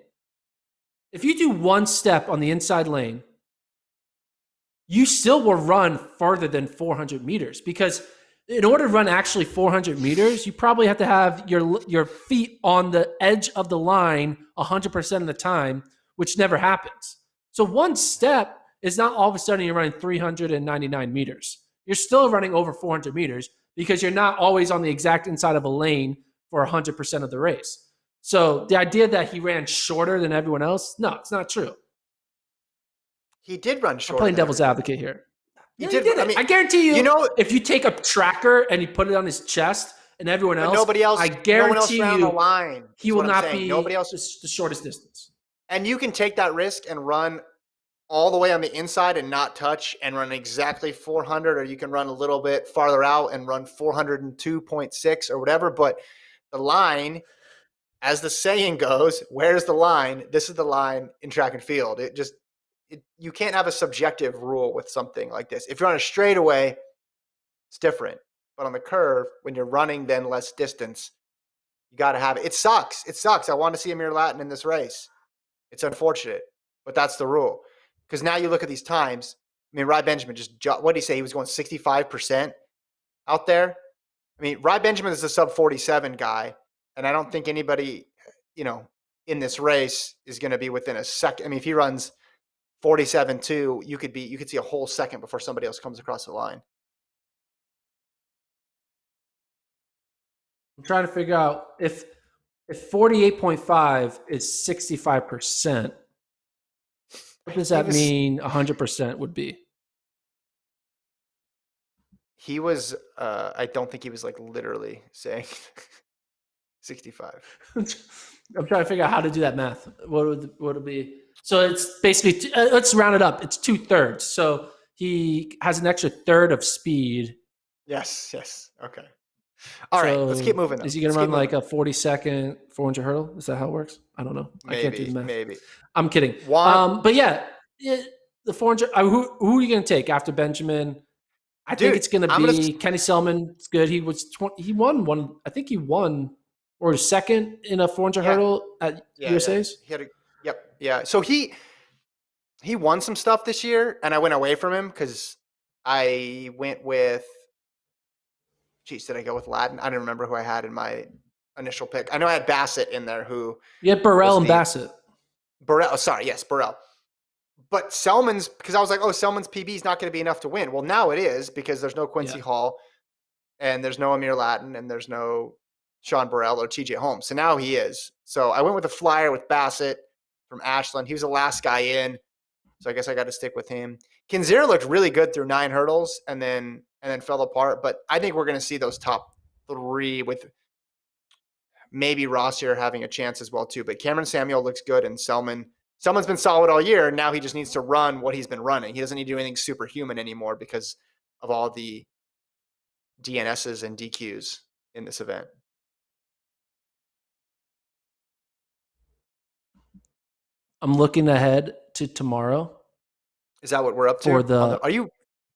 If you do 1 step on the inside lane, you still will run farther than 400 meters because in order to run actually 400 meters, you probably have to have your feet on the edge of the line 100% of the time, which never happens. So 1 step is not all of a sudden you're running 399 meters. You're still running over 400 meters because you're not always on the exact inside of a lane for 100% of the race. So the idea that he ran shorter than everyone else, no, it's not true. He did run shorter. I'm playing devil's advocate here. He did. I guarantee you, if you take a tracker and you put it on his chest and everyone else, nobody else, I guarantee no one else you, the line, he will not be the shortest distance. And you can take that risk and run all the way on the inside and not touch and run exactly 400, or you can run a little bit farther out and run 402.6 or whatever. But the line as the saying goes, where's the line? This is the line in track and field. You can't have a subjective rule with something like this. If you're on a straightaway, it's different. But on the curve, when you're running then less distance, you got to have it. It sucks. It sucks. I want to see Amir Latin in this race. It's unfortunate, but that's the rule. Because now you look at these times. I mean, Rai Benjamin what did he say? He was going 65% out there. I mean, Rai Benjamin is a sub 47 guy, and I don't think anybody, in this race is going to be within a second. I mean, if he runs 47.2, you could see a whole second before somebody else comes across the line. I'm trying to figure out if 48.5 is 65%, what does that mean 100% would be? He was, I don't think he was like literally saying 65. I'm trying to figure out how to do that math. What would it be? So it's basically, let's round it up. It's 2/3. So he has an extra third of speed. Yes. Okay. All right, let's keep moving. Is he going to run like a 40-second 400 hurdle? Is that how it works? I don't know. I can't do the math. Maybe. I'm kidding. But yeah, the 400. Who are you going to take after Benjamin? I think it's going to be Kenny Selman. It's good. He won one. I think he won or was second in a 400 hurdle at USA's. Yeah. Yeah. So he won some stuff this year, and I went away from him because I went with. Geez, did I go with Latin? I don't remember who I had in my initial pick. I know I had Bassett in there. You had Burrell and Bassett. Burrell. Sorry, yes, Burrell. But Selman's, because I was like, Selman's PB is not going to be enough to win. Well, now it is because there's no Quincy Hall, and there's no Amir Latin, and there's no Sean Burrell or TJ Holmes. So now he is. So I went with a flyer with Bassett from Ashland. He was the last guy in, so I guess I got to stick with him. Kinzira looked really good through 9 hurdles and then fell apart. But I think we're going to see those top 3 with maybe Ross here having a chance as well too. But Cameron Samuel looks good, and Selman's been solid all year. Now he just needs to run what he's been running. He doesn't need to do anything superhuman anymore because of all the DNSs and DQs in this event. I'm looking ahead to tomorrow. Is that what we're up to?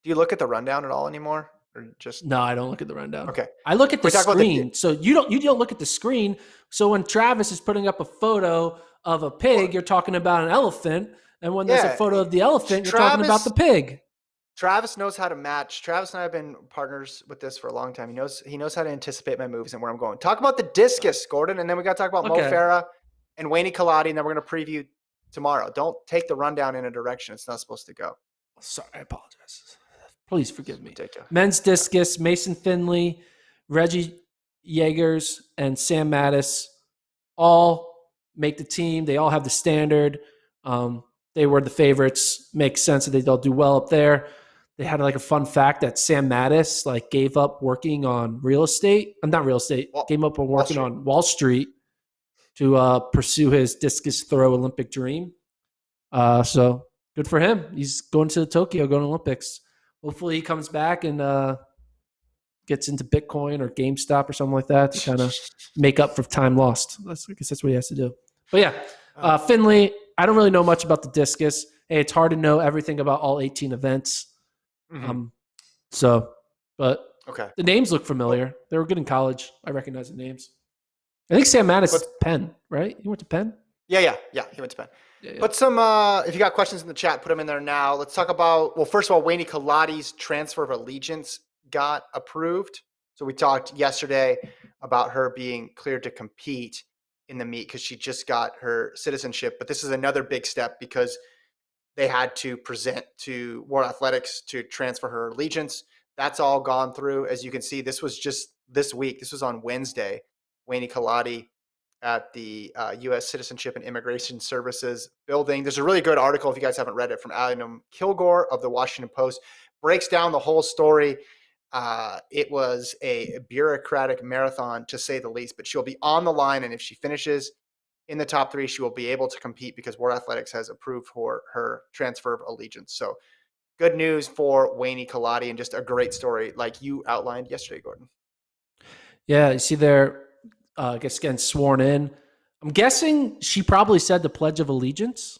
Do you look at the rundown at all anymore? Or just No, I don't look at the rundown. Okay. I look at the screen. So you don't look at the screen. So when Travis is putting up a photo of a pig, you're talking about an elephant. And when there's a photo of the elephant, you're talking about the pig. Travis knows how to match. Travis and I have been partners with this for a long time. He knows how to anticipate my moves and where I'm going. Talk about the discus, Gordon, and then we got to talk about Mo Farah and Wayney Colady, and then we're going to preview tomorrow. Don't take the rundown in a direction it's not supposed to go. Sorry, I apologize. Please forgive me. Ridiculous. Men's discus, Mason Finley, Reggie Yeagers, and Sam Mattis all make the team. They all have the standard. They were the favorites. Makes sense that they'll do well up there. They had like a fun fact that Sam Mattis gave up working on real estate. Not real estate. Gave up on working on Wall Street to pursue his discus throw Olympic dream. So good for him. He's going to Tokyo, going to Olympics. Hopefully he comes back and gets into Bitcoin or GameStop or something like that to kind of make up for time lost. I guess that's what he has to do. But yeah, Finley, I don't really know much about the discus. Hey, it's hard to know everything about all 18 events. Mm-hmm. But the names look familiar. They were good in college. I recognize the names. I think Sam Mattis is Penn, right? He went to Penn? Yeah. He went to Penn. Yeah. Put some, if you got questions in the chat, put them in there now. Let's talk about, first of all, Wayney Colady's transfer of allegiance got approved. So we talked yesterday about her being cleared to compete in the meet because she just got her citizenship. But this is another big step because they had to present to World Athletics to transfer her allegiance. That's all gone through. As you can see, this was just this week. This was on Wednesday. Wayney Colady at the U.S. Citizenship and Immigration Services building. There's a really good article, if you guys haven't read it, from Adam Kilgore of the Washington Post. Breaks down the whole story. It was a bureaucratic marathon, to say the least, but she'll be on the line, and if she finishes in the top 3, she will be able to compete because World Athletics has approved for her transfer of allegiance. So good news for Wayney Colady and just a great story like you outlined yesterday, Gordon. Yeah, you see there, I guess getting sworn in. I'm guessing she probably said the Pledge of Allegiance.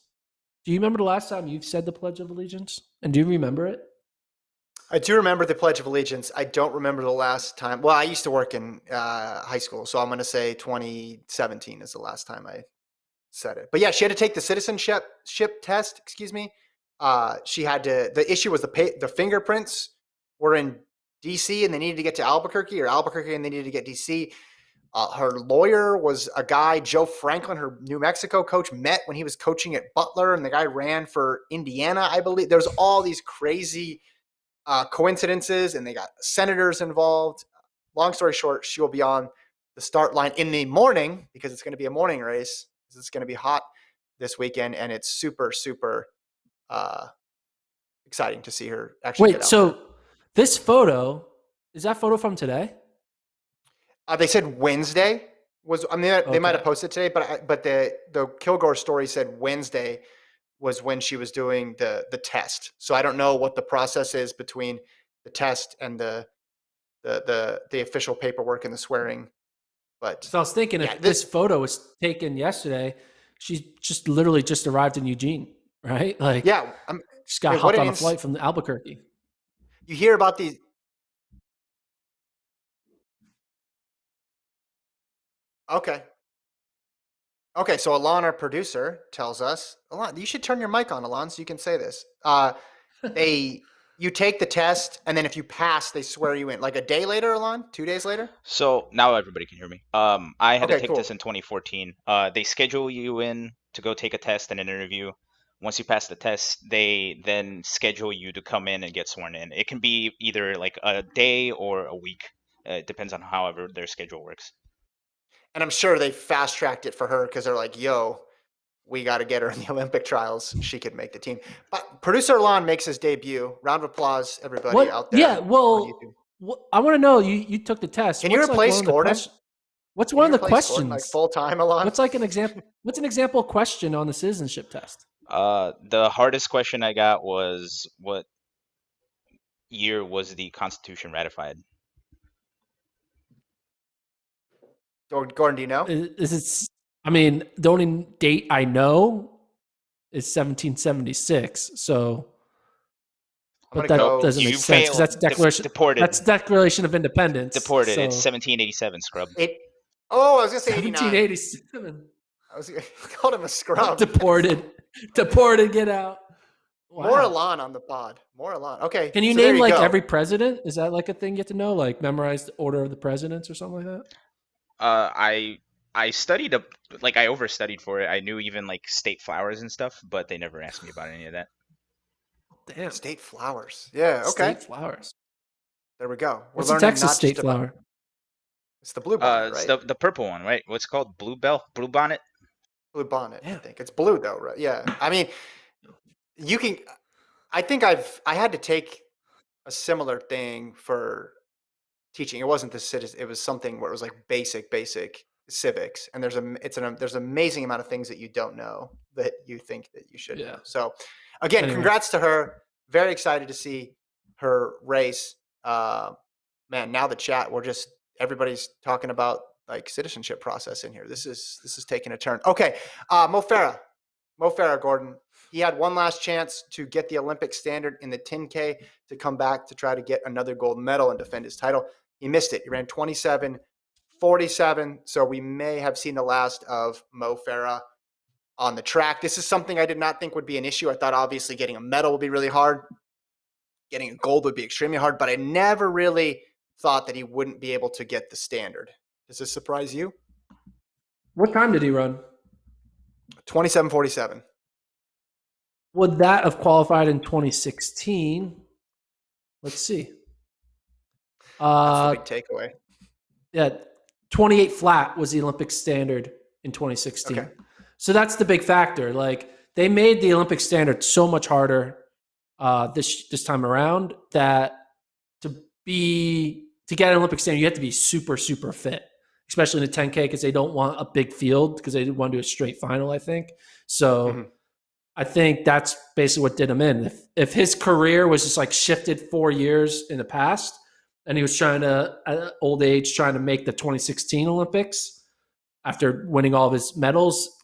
Do you remember the last time you've said the Pledge of Allegiance? And do you remember it? I do remember the Pledge of Allegiance. I don't remember the last time. Well, I used to work in high school, so I'm going to say 2017 is the last time I said it. But yeah, she had to take the citizenship test. Excuse me. She had to. The issue was the fingerprints were in DC and they needed to get to Albuquerque, or Albuquerque and they needed to get DC. Her lawyer was a guy, Joe Franklin, her New Mexico coach, met when he was coaching at Butler, and the guy ran for Indiana, I believe. There's all these crazy coincidences, and they got senators involved. Long story short, she will be on the start line in the morning because it's going to be a morning race. It's going to be hot this weekend, and it's super, super exciting to see her actually. Wait, so this photo, is that photo from today? They said Wednesday was. I mean, they might have posted today, but the Kilgore story said Wednesday was when she was doing the test. So I don't know what the process is between the test and the official paperwork and the swearing. But so I was thinking, if this photo was taken yesterday, she just literally just arrived in Eugene, right? Like, yeah, she got hopped on a flight from Albuquerque. You hear about these. Okay. Okay, so Alon, our producer, tells us, Alon, you should turn your mic on, Alon, so you can say this. You take the test, and then if you pass, they swear you in. Like a day later, Alon? 2 days later? So now everybody can hear me. I had to take this in 2014. They schedule you in to go take a test and an interview. Once you pass the test, they then schedule you to come in and get sworn in. It can be either like a day or a week. It depends on however their schedule works. And I'm sure they fast-tracked it for her because they're like, yo, we got to get her in the Olympic trials. She could make the team. But producer Alon makes his debut. Round of applause, everybody out there. Yeah, well, I want to know, you took the test. Can you replace Gordon? What's one of the questions? Gordon, like full-time, Alon? What's like an example? What's an example question on the citizenship test? The hardest question I got was, what year was the Constitution ratified? Gordon, do you know? Is it? I mean, the only date I know is 1776. So, but that doesn't make sense because that's declaration. Deported. That's Declaration of Independence. Deported. So. It's 1787. Scrub. I was gonna say 1787. I was called him a scrub. Deported. Get out. Wow. More Alon on the pod. More Alon. Okay. Can you name like every president? Is that like a thing you have to know? Like memorize the order of the presidents or something like that? I studied I overstudied for it. I knew even like state flowers and stuff, but they never asked me about any of that. Damn, state flowers. Yeah, okay. State flowers. There we go. What's the Texas state flower? It's the blue bonnet, right? It's the purple one, right? What's it called? Blue bonnet. Blue bonnet. Yeah. I think it's blue though, right? Yeah. I mean, you can. I think I had to take a similar thing for teaching. It wasn't the citizen. It was something where it was like basic civics, and there's an amazing amount of things that you don't know that you think that you should know. So again, congrats to her. Very excited to see her race. Man, now the chat, everybody's talking about like citizenship process in here. This is taking a turn. Okay. Mo Farah, Gordon, he had one last chance to get the Olympic standard in the 10K to come back to try to get another gold medal and defend his title. He missed it. He ran 27:47. So we may have seen the last of Mo Farah on the track. This is something I did not think would be an issue. I thought obviously getting a medal would be really hard. Getting a gold would be extremely hard, but I never really thought that he wouldn't be able to get the standard. Does this surprise you? What time did he run? 27:47. Would that have qualified in 2016? Let's see. That's the big takeaway. Yeah, 28 flat was the Olympic standard in 2016. Okay. So that's the big factor. Like they made the Olympic standard so much harder this time around that to get an Olympic standard, you have to be super, super fit, especially in the 10K because they don't want a big field because they want to do a straight final, I think. So I think that's basically what did him in. If his career was just like shifted 4 years in the past and he was trying to, at old age, trying to make the 2016 Olympics, after winning all of his medals,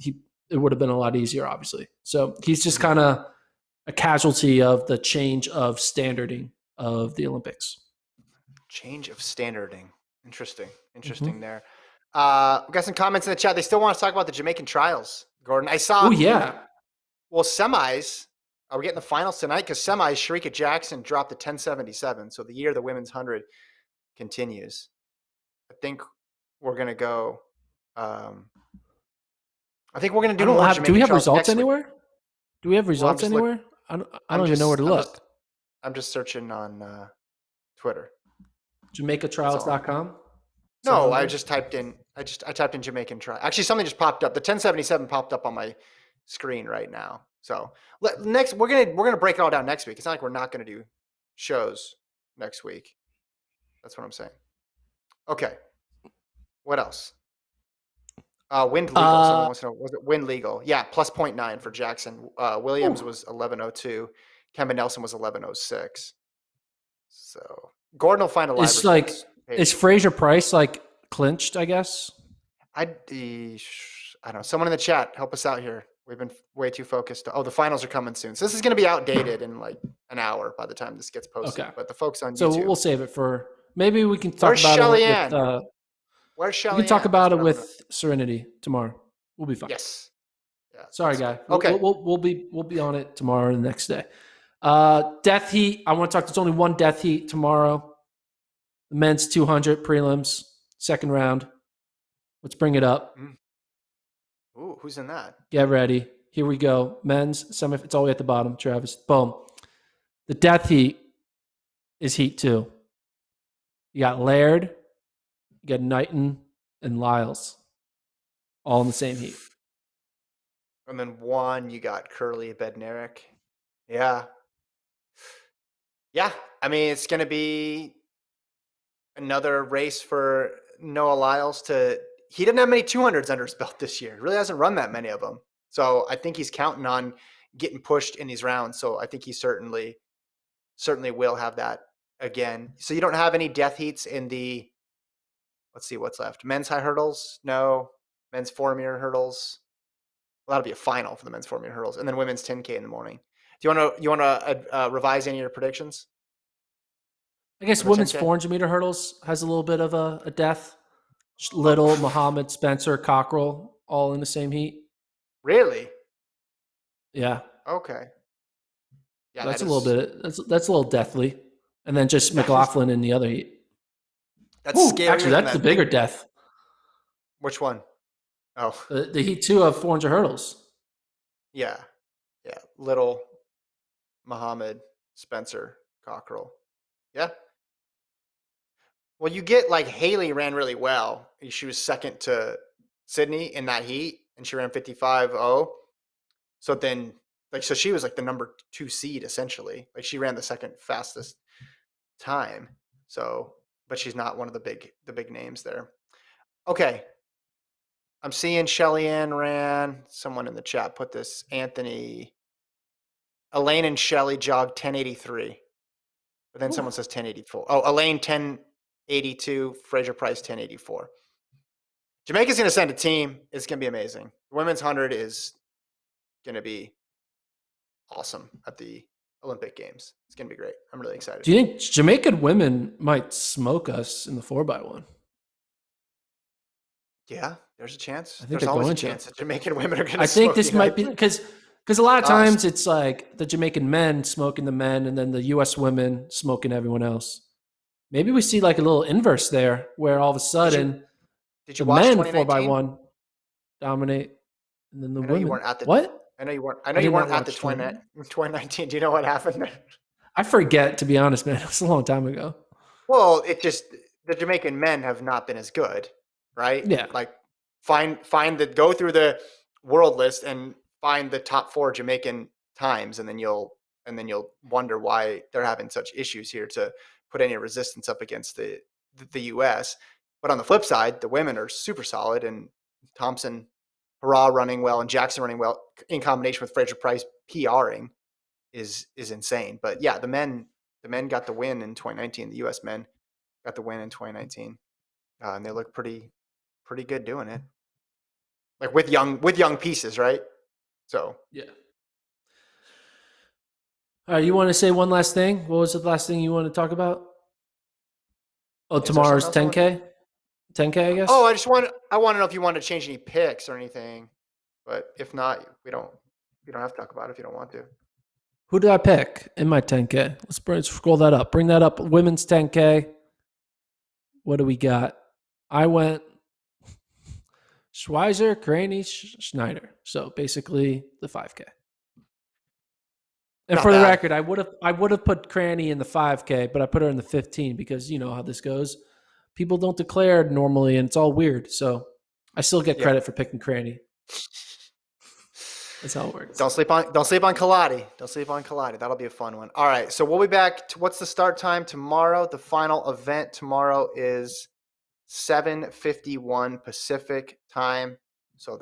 it would have been a lot easier, obviously. So he's just kind of a casualty of the change of standarding of the Olympics. Change of standarding. Interesting there. We got some comments in the chat. They still want to talk about the Jamaican trials, Gordon. I saw. Oh, yeah. Well, semis. Are we getting the finals tonight? Because semis, Sharika Jackson dropped to 1077. So the year of the women's 100 continues. I think we're going to go. I think we're going to do more Jamaican do we have trials results next week. anywhere? Do we have results anywhere? I don't even know where to look. I'm just searching on Twitter. JamaicaTrials.com? No, I just typed in. I typed in Jamaican trial. Actually, something just popped up. The 1077 popped up on my screen right now. So next, we're gonna break it all down next week. It's not like we're not gonna do shows next week. That's what I'm saying. Okay. What else? Wind legal. Someone wants to know, was it wind legal? Yeah, plus 0.9 for Jackson. Williams was 1102. Kemba Nelson was 1106. So Gordon will find a live results page. Is Fraser Price clinched, I guess? I don't know. Someone in the chat, help us out here. We've been way too focused. The finals are coming soon. So this is going to be outdated in like an hour by the time this gets posted. Okay. But the folks on YouTube. So we'll save it for, maybe we can talk about it with, where's Shelly? We can talk about it with Serenity tomorrow. We'll be fine. Yes. Yeah. Sorry, guy. Okay. We'll be on it tomorrow and the next day. Death heat. I want to talk. There's only one death heat tomorrow. The men's 200 prelims, second round. Let's bring it up. Ooh, who's in that? Get ready. Here we go. Men's semi. It's all the way at the bottom. Travis. Boom. The death heat is heat 2. You got Laird, you got Knighton, and Lyles, all in the same heat. And then 1, you got Curly Bednarik. Yeah. Yeah. I mean, it's going to be another race for Noah Lyles he didn't have many 200s under his belt this year. He really hasn't run that many of them. So I think he's counting on getting pushed in these rounds. So I think he certainly will have that again. So you don't have any death heats in the, let's see what's left. Men's high hurdles? No. Men's 4-meter hurdles? Well, that'll be a final for the men's 4-meter hurdles. And then women's 10K in the morning. Do you want to revise any of your predictions? I guess women's 400-meter hurdles has a little bit of a death. Little, Muhammad, Spencer, Cockrell, all in the same heat. Really? Yeah. Okay. Yeah, that's a little bit. That's a little deathly. And then just McLaughlin in the other heat. That's scary. Actually, that's the bigger death. Which one? Oh, the heat 2 of 400 hurdles. Yeah. Little, Muhammad, Spencer, Cockrell. Yeah. Well, you get like Haley ran really well. She was second to Sydney in that heat, and she ran 55.0. So then, so she was like the number 2 seed essentially. Like she ran the second fastest time. So, but she's not one of the big names there. Okay. I'm seeing Shelly Ann ran. Someone in the chat put this. Elaine and Shelly jogged 1083. But then someone says 1084. Oh, Elaine 1082, Fraser Price 1084. Jamaica's going to send a team. It's going to be amazing. The women's 100 is going to be awesome at the Olympic Games. It's going to be great. I'm really excited. Do you think Jamaican women might smoke us in the 4x1? Yeah, there's a chance. I think there's always a chance that Jamaican women are going to I think this might be because a lot of times it's like the Jamaican men smoking the men and then the U.S. women smoking everyone else. Maybe we see like a little inverse there where all of a sudden did you the watch men 2019? 4x1 dominate and then the women. You weren't at the, what? I know you weren't at the 2019. Do you know what happened there? I forget, to be honest, man. It was a long time ago. Well, the Jamaican men have not been as good, right? Yeah. Like go through the world list and find the top 4 Jamaican times, and then you'll wonder why they're having such issues here to put any resistance up against the U.S. But on the flip side, the women are super solid, and Thompson, Farah running well, and Jackson running well in combination with Fraser Price PRing is insane. But yeah, the men got the win in 2019. The U.S. men got the win in 2019, and they look pretty good doing it. like with young pieces, right? So yeah. All right, you want to say one last thing? What was the last thing you want to talk about? Oh, tomorrow's 10K? 10K, I guess? Oh, I want to know if you want to change any picks or anything. But if not, we don't have to talk about it if you don't want to. Who did I pick in my 10K? Let's scroll that up. Bring that up. Women's 10K. What do we got? I went Schweizer, Craney, Schneider. So basically the 5K. And for the record, I would have put Cranny in the 5K, but I put her in the 15 because you know how this goes. People don't declare normally, and it's all weird. So I still get credit for picking Cranny. That's how it works. Don't sleep on Colady. Don't sleep on Colady. That'll be a fun one. All right, so we'll be back. What's the start time tomorrow? The final event tomorrow is 7:51 Pacific time. So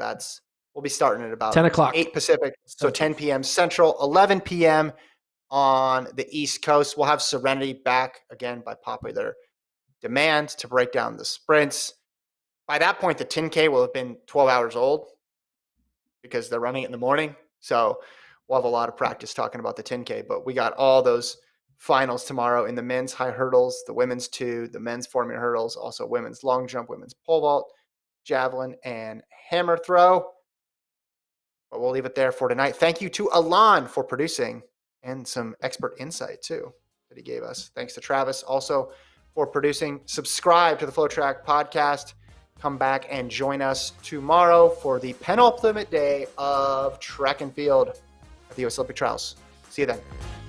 we'll be starting at about 10 o'clock. 8 Pacific. So 10 p.m. Central, 11 p.m. on the East Coast. We'll have Serenity back again by popular demand to break down the sprints. By that point, the 10K will have been 12 hours old because they're running it in the morning. So we'll have a lot of practice talking about the 10K, but we got all those finals tomorrow in the men's high hurdles, the women's 2, the men's 4-meter hurdles, also women's long jump, women's pole vault, javelin, and hammer throw. But we'll leave it there for tonight. Thank you to Alon for producing and some expert insight too that he gave us. Thanks to Travis also for producing. Subscribe to the FloTrack podcast. Come back and join us tomorrow for the penultimate day of track and field at the U.S. Olympic Trials. See you then.